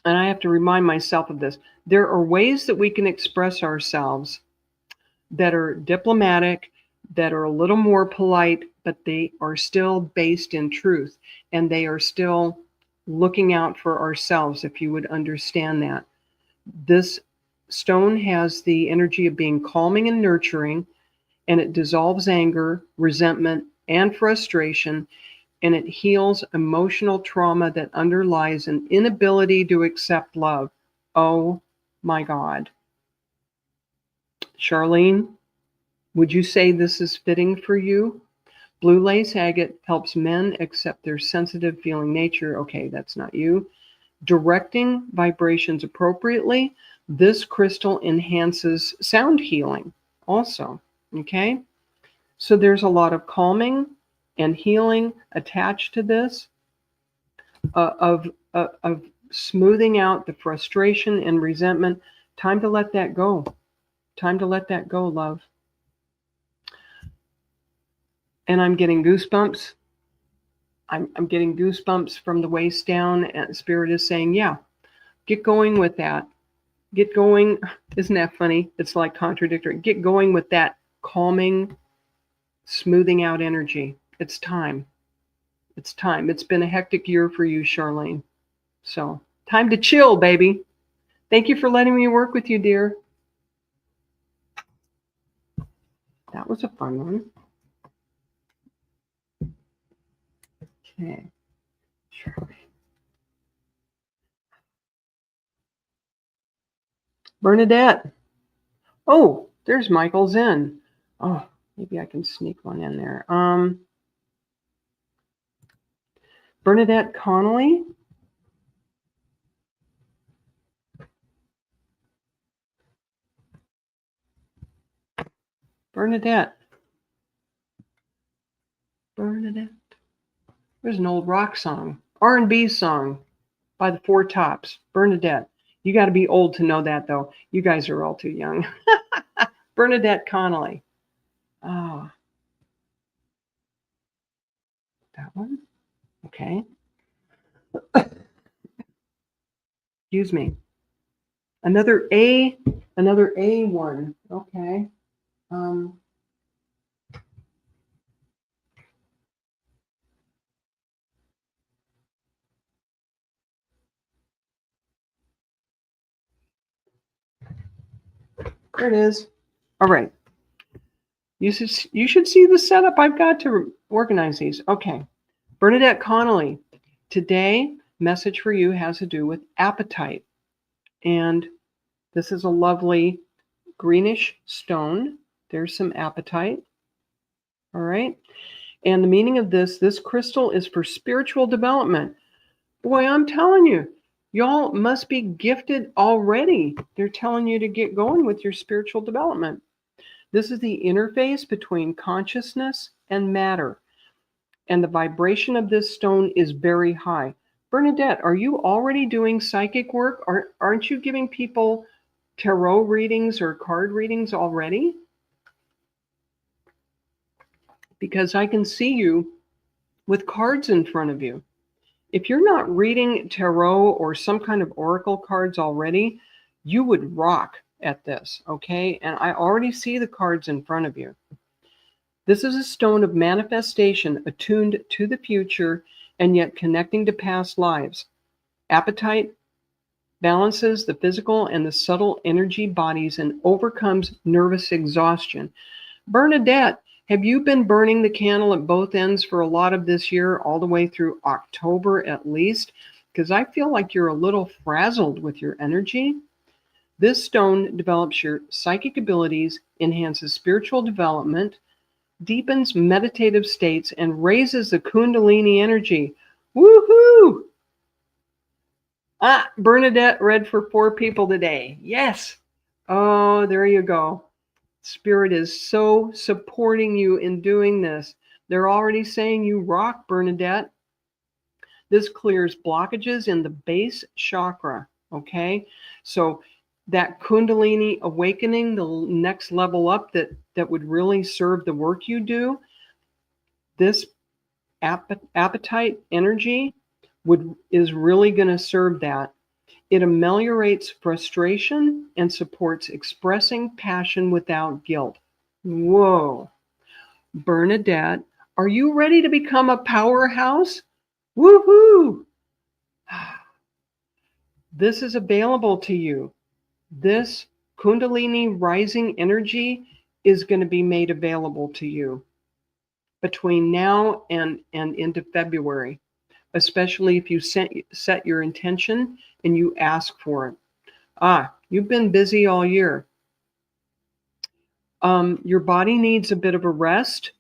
and I have to remind myself of this, there are ways that we can express ourselves that are diplomatic, that are a little more polite, but they are still based in truth, and they are still looking out for ourselves, if you would understand that. This stone has the energy of being calming and nurturing, and it dissolves anger, resentment, and frustration, and it heals emotional trauma that underlies an inability to accept love. Oh my God. Charlene, would you say this is fitting for you? Blue lace agate helps men accept their sensitive feeling nature. Okay, that's not you. Directing vibrations appropriately. This crystal enhances sound healing also. Okay, so there's a lot of calming and healing attached to this, of smoothing out the frustration and resentment. Time to let that go. Time to let that go, love. And I'm getting goosebumps. I'm getting goosebumps from the waist down, and Spirit is saying, yeah, get going with that. Get going. Isn't that funny? It's like contradictory. Get going with that calming, smoothing out energy. It's time. It's time. It's been a hectic year for you, Charlene. So time to chill, baby. Thank you for letting me work with you, dear. That was a fun one. Okay. Charlene. Bernadette. Oh, there's Michael Zen. Oh, maybe I can sneak one in there. Bernadette Connolly. Bernadette. Bernadette. There's an old rock song, R&B song by the Four Tops. Bernadette. You got to be old to know that, though. You guys are all too young. Bernadette Connolly. Oh, that one? Okay. Excuse me. Another A one. Okay. There it is. All right. You should see the setup. I've got to organize these. Okay. Bernadette Connolly. Today, message for you has to do with appetite. And this is a lovely greenish stone. There's some appetite. All right. And the meaning of this crystal is for spiritual development. Boy, I'm telling you, y'all must be gifted already. They're telling you to get going with your spiritual development. This is the interface between consciousness and matter. And the vibration of this stone is very high. Bernadette, are you already doing psychic work? Aren't you giving people tarot readings or card readings already? Because I can see you with cards in front of you. If you're not reading tarot or some kind of oracle cards already, you would rock at this, okay? And I already see the cards in front of you. This is a stone of manifestation, attuned to the future and yet connecting to past lives. Appetite balances the physical and the subtle energy bodies and overcomes nervous exhaustion. Bernadette, have you been burning the candle at both ends for a lot of this year, all the way through October at least? Because I feel like you're a little frazzled with your energy. This stone develops your psychic abilities, enhances spiritual development, deepens meditative states, and raises the Kundalini energy. Woohoo! Bernadette read for 4 people today. Yes. Oh, there you go. Spirit is so supporting you in doing this. They're already saying you rock, Bernadette. This clears blockages in the base chakra, okay? So that Kundalini awakening, the next level up that would really serve the work you do, this appetite energy is really going to serve that. It ameliorates frustration and supports expressing passion without guilt. Whoa. Bernadette, are you ready to become a powerhouse? Woohoo! This is available to you. This Kundalini rising energy is going to be made available to you between now and into February, especially if you set your intention and you ask for it. You've been busy all year. Your body needs a bit of a rest.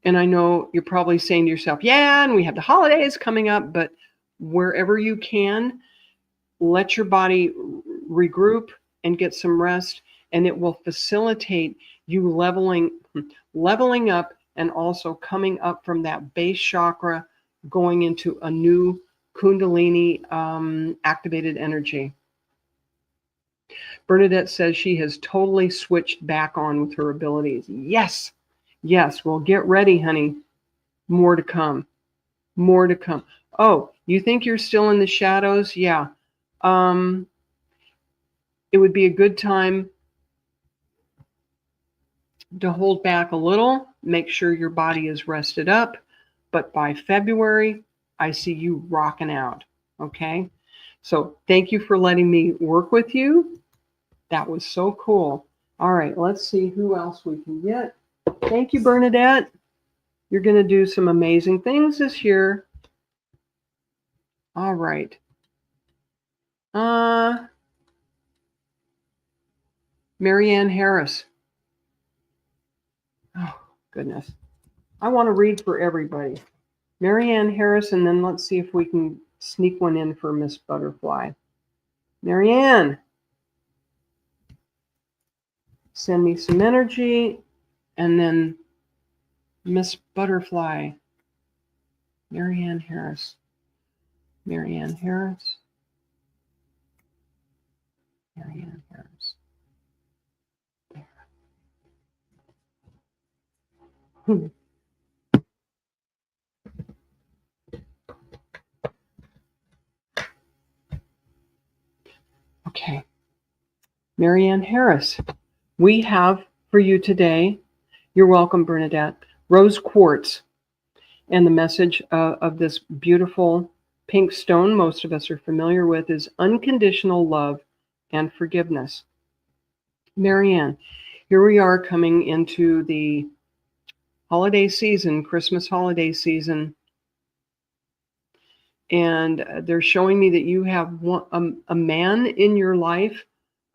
And I know you're probably saying to yourself, yeah, and we have the holidays coming up, but wherever you can, let your body regroup and get some rest, and it will facilitate you leveling up and also coming up from that base chakra, going into a new Kundalini activated energy. Bernadette says she has totally switched back on with her abilities. Yes. Yes, well, get ready, honey. More to come. More to come. Oh, you think you're still in the shadows? Yeah. It would be a good time to hold back a little, make sure your body is rested up. But by February, I see you rocking out. Okay? So thank you for letting me work with you. That was so cool. All right, let's see who else we can get. Thank you, Bernadette. You're going to do some amazing things this year. All right. Marianne Harris. Oh, goodness. I want to read for everybody. Marianne Harris, and then let's see if we can sneak one in for Miss Butterfly. Marianne, send me some energy, and then Miss Butterfly. Marianne Harris. Marianne Harris. Marianne Harris. There. Okay. Marianne Harris, we have for you today, you're welcome, Bernadette, rose quartz. And the message of this beautiful pink stone most of us are familiar with is unconditional love and forgiveness. Marianne, here we are coming into the holiday season, Christmas holiday season. And they're showing me that you have a man in your life.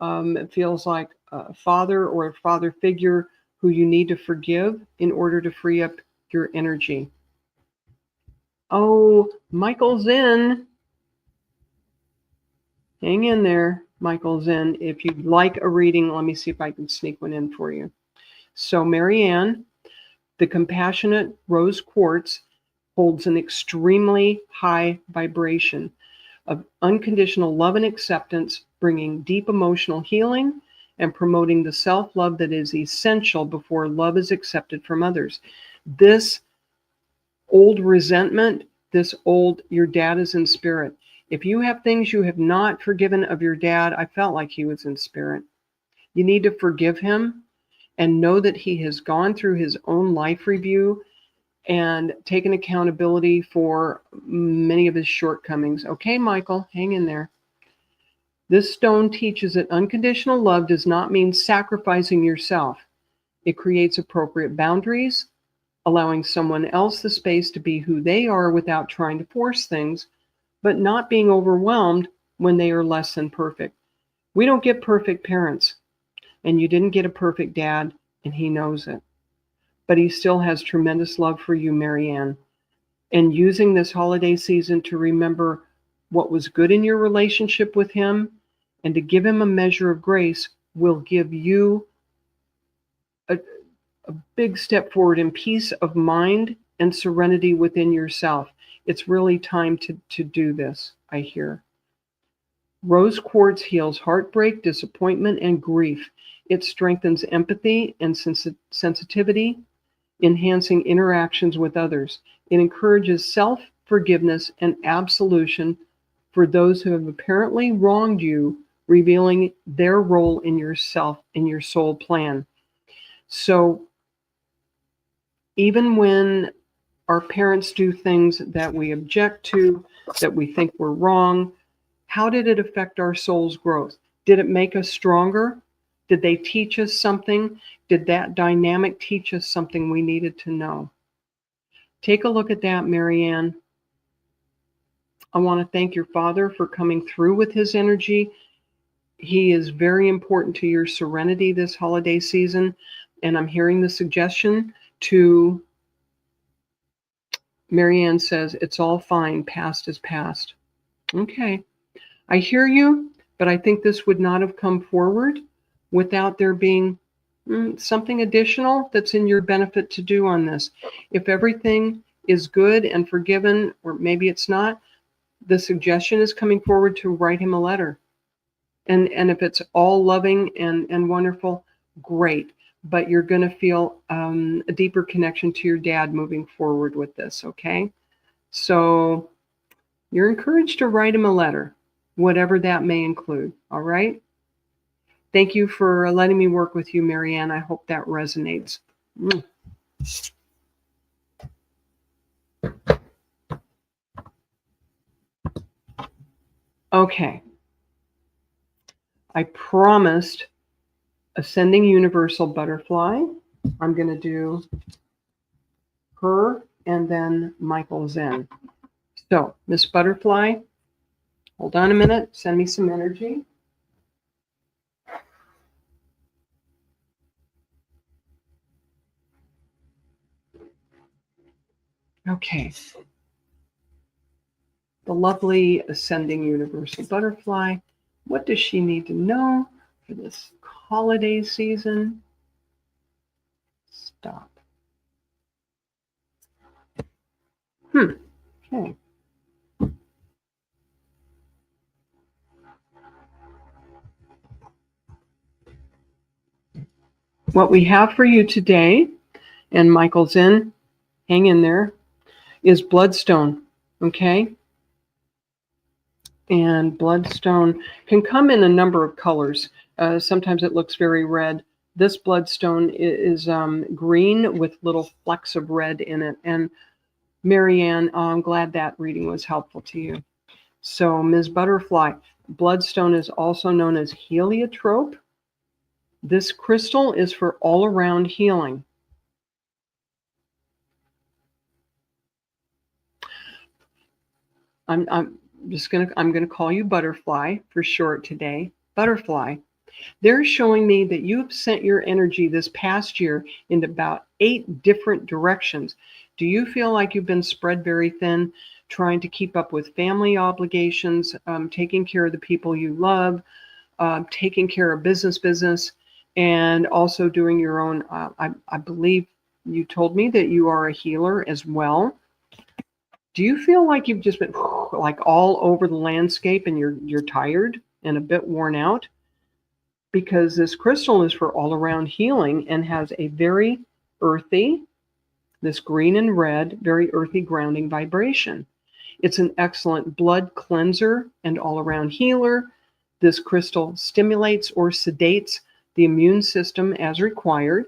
It feels like a father or a father figure who you need to forgive in order to free up your energy. Oh, Michael's in. Hang in there, Michael's in. If you'd like a reading, let me see if I can sneak one in for you. So Marianne, the compassionate rose quartz holds an extremely high vibration of unconditional love and acceptance, bringing deep emotional healing and promoting the self-love that is essential before love is accepted from others. This old resentment, your dad is in spirit. If you have things you have not forgiven of your dad, I felt like he was in spirit. You need to forgive him and know that he has gone through his own life review and taken accountability for many of his shortcomings. Okay, Michael, hang in there. This stone teaches that unconditional love does not mean sacrificing yourself. It creates appropriate boundaries, allowing someone else the space to be who they are without trying to force things, but not being overwhelmed when they are less than perfect. We don't get perfect parents, and you didn't get a perfect dad, and he knows it. But he still has tremendous love for you, Marianne. And using this holiday season to remember what was good in your relationship with him and to give him a measure of grace will give you a big step forward in peace of mind and serenity within yourself. It's really time to do this, I hear. Rose quartz heals heartbreak, disappointment, and grief. It strengthens empathy and sensitivity, enhancing interactions with others. It encourages self-forgiveness and absolution for those who have apparently wronged you, revealing their role in yourself, in your soul plan. So even when our parents do things that we object to, that we think were wrong, how did it affect our soul's growth? Did it make us stronger? Did they teach us something? Did that dynamic teach us something we needed to know? Take a look at that, Marianne. I want to thank your father for coming through with his energy. He is very important to your serenity this holiday season. And I'm hearing the suggestion to, Marianne says, it's all fine. Past is past. Okay. I hear you, but I think this would not have come forward without there being something additional that's in your benefit to do on this. If everything is good and forgiven, or maybe it's not, the suggestion is coming forward to write him a letter. And if it's all loving and wonderful, great. But you're going to feel a deeper connection to your dad moving forward with this, okay? So you're encouraged to write him a letter, whatever that may include, all right? Thank you for letting me work with you, Marianne. I hope that resonates. Okay. I promised Ascending Universal Butterfly. I'm going to do her and then Michael Zen. So, Miss Butterfly, hold on a minute. Send me some energy. Okay. The lovely Ascending Universal Butterfly. What does she need to know for this holiday season? Stop. Okay. What we have for you today, and Michael's in, hang in there, is bloodstone, okay? And bloodstone can come in a number of colors. Sometimes it looks very red. This bloodstone is green with little flecks of red in it. And Marianne, I'm glad that reading was helpful to you. So Ms. Butterfly, bloodstone is also known as heliotrope. This crystal is for all-around healing. I'm gonna call you Butterfly for short today. Butterfly. They're showing me that you have sent your energy this past year into about 8 different directions. Do you feel like you've been spread very thin, trying to keep up with family obligations, taking care of the people you love, taking care of business, and also doing your own, I believe you told me that you are a healer as well. Do you feel like you've just been like all over the landscape and you're tired and a bit worn out? Because this crystal is for all around healing and has a very earthy, this green and red, very earthy grounding vibration. It's an excellent blood cleanser and all around healer. This crystal stimulates or sedates the immune system as required,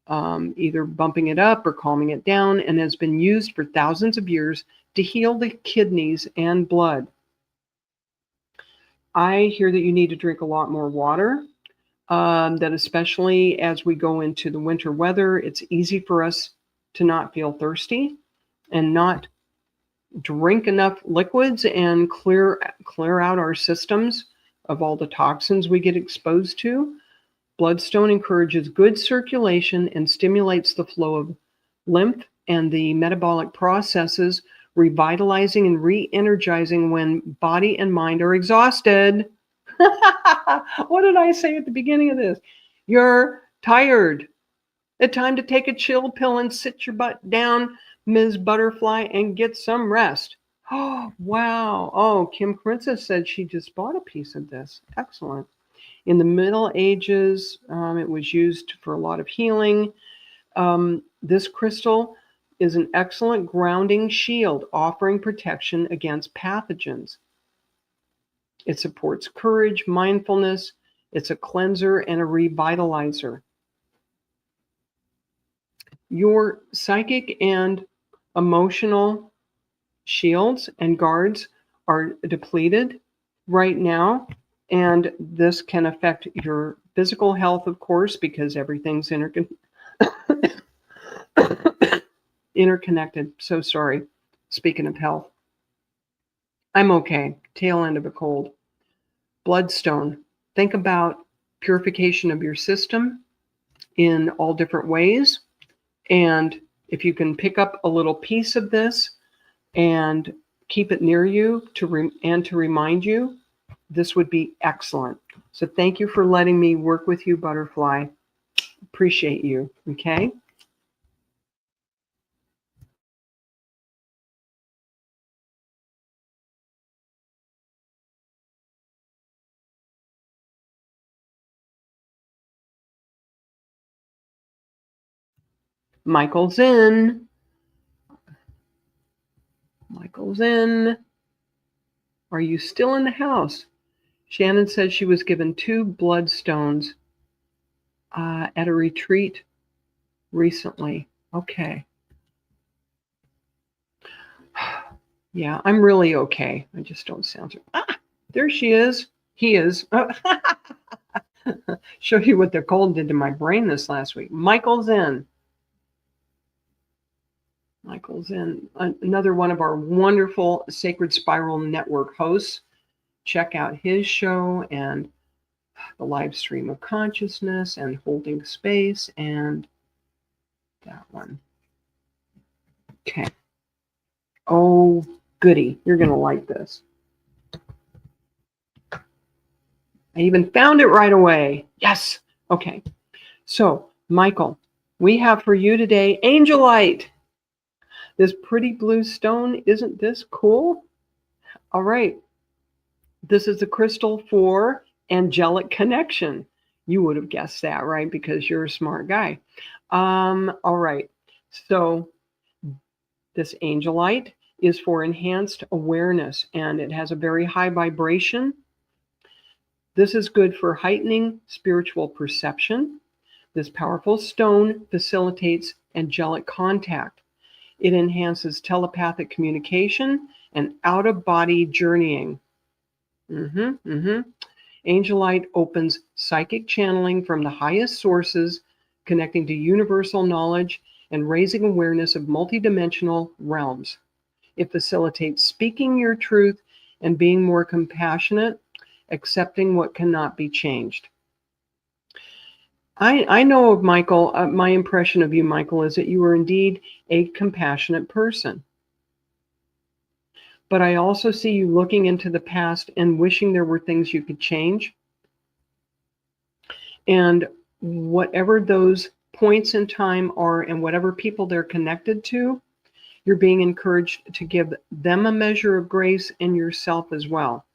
either bumping it up or calming it down, and has been used for thousands of years to heal the kidneys and blood. I hear that you need to drink a lot more water, that especially as we go into the winter weather, it's easy for us to not feel thirsty and not drink enough liquids and clear out our systems of all the toxins we get exposed to. Bloodstone encourages good circulation and stimulates the flow of lymph and the metabolic processes, revitalizing and re-energizing when body and mind are exhausted. What did I say at the beginning of this? You're tired. It's time to take a chill pill and sit your butt down, Ms. Butterfly, and get some rest. Oh, wow. Oh, Kim Princess said she just bought a piece of this. Excellent. In the Middle Ages, it was used for a lot of healing. This crystal is an excellent grounding shield, offering protection against pathogens. It supports courage, mindfulness. It's a cleanser and a revitalizer. Your psychic and emotional shields and guards are depleted right now, and this can affect your physical health, of course, because everything's interconnected. So sorry. Speaking of health, I'm okay. Tail end of a cold. Bloodstone. Think about purification of your system in all different ways. And if you can pick up a little piece of this and keep it near you to remind you, this would be excellent. So thank you for letting me work with you, Butterfly. Appreciate you. Okay. Michael's in. Michael's in. Are you still in the house? Shannon said she was given 2 bloodstones at a retreat recently. Okay. Yeah, I'm really okay. I just don't sound so. There she is. He is. Show you what the cold did to my brain this last week. Michael's in. Michael's in. Another one of our wonderful Sacred Spiral Network hosts. Check out his show and the live stream of consciousness and holding space and that one. Okay. Oh, goody. You're going to like this. I even found it right away. Yes. Okay. So, Michael, we have for you today Angelite. This pretty blue stone. Isn't this cool? All right. This is a crystal for angelic connection. You would have guessed that, right? Because you're a smart guy. All right. So this Angelite is for enhanced awareness, and it has a very high vibration. This is good for heightening spiritual perception. This powerful stone facilitates angelic contact. It enhances telepathic communication and out-of-body journeying. Angelite opens psychic channeling from the highest sources, connecting to universal knowledge and raising awareness of multidimensional realms. It facilitates speaking your truth and being more compassionate, accepting what cannot be changed. I know of Michael, my impression of you, Michael, is that you are indeed a compassionate person. But I also see you looking into the past and wishing there were things you could change. And whatever those points in time are and whatever people they're connected to, you're being encouraged to give them a measure of grace and yourself as well.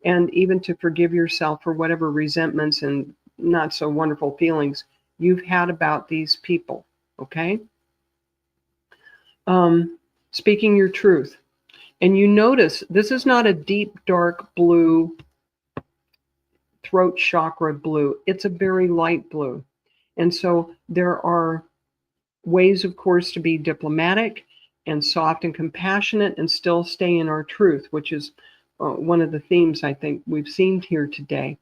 And even to forgive yourself for whatever resentments and not so wonderful feelings you've had about these people. Okay? Speaking your truth. And you notice this is not a deep, dark blue, throat chakra blue. It's a very light blue. And so there are ways, of course, to be diplomatic and soft and compassionate and still stay in our truth, which is one of the themes I think we've seen here today.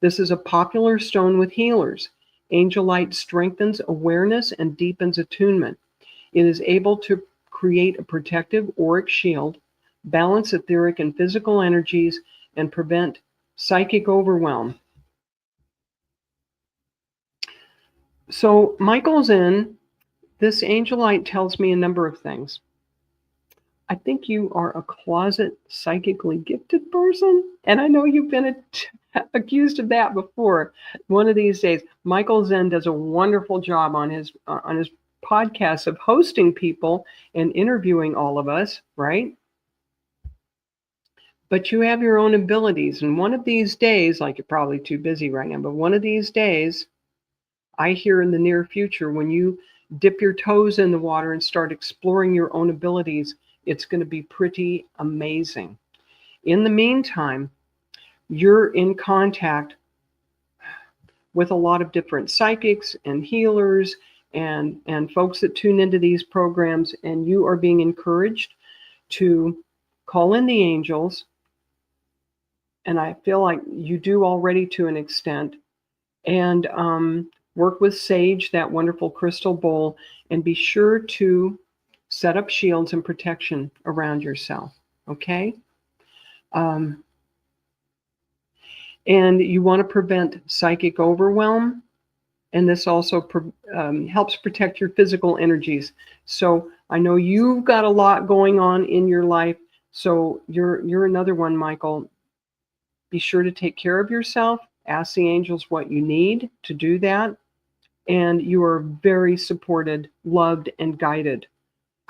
This is a popular stone with healers. Angelite strengthens awareness and deepens attunement. It is able to create a protective auric shield, balance etheric and physical energies, and prevent psychic overwhelm. So Michael's in. This Angelite tells me a number of things. I think you are a closet psychically gifted person, and I know you've been accused of that before. One of these days, Michael Zen does a wonderful job on his podcast of hosting people and interviewing all of us, right? But you have your own abilities, and one of these days, like you're probably too busy right now, but one of these days, I hear in the near future, when you dip your toes in the water and start exploring your own abilities, it's going to be pretty amazing. In the meantime, you're in contact with a lot of different psychics and healers and folks that tune into these programs, and you are being encouraged to call in the angels. And I feel like you do already to an extent, and work with sage, that wonderful crystal bowl, and be sure to set up shields and protection around yourself. Okay. And you want to prevent psychic overwhelm. And this also helps protect your physical energies. So I know you've got a lot going on in your life. So you're another one, Michael. Be sure to take care of yourself. Ask the angels what you need to do that. And you are very supported, loved, and guided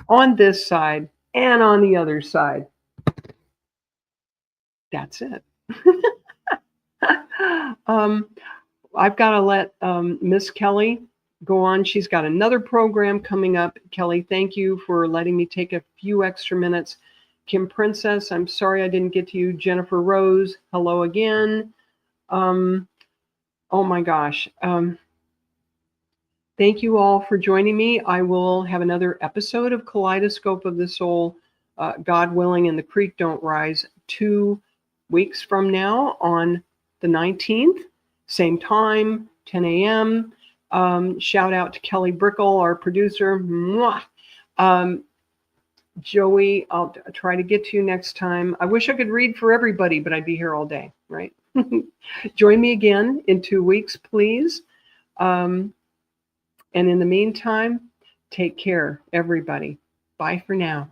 on this side and on the other side. That's it. I've got to let Miss Kelly go on. She's got another program coming up. Kelly, thank you for letting me take a few extra minutes. Kim Princess, I'm sorry I didn't get to you. Jennifer Rose, hello again. Oh my gosh. Thank you all for joining me. I will have another episode of Kaleidoscope of the Soul, God willing, and the creek don't rise, 2 weeks from now on the 19th, same time, 10 a.m. Shout out to Kelly Brickle, our producer. Mwah. Joey, I'll try to get to you next time. I wish I could read for everybody, but I'd be here all day, right? Join me again in 2 weeks, please. And in the meantime, take care, everybody. Bye for now.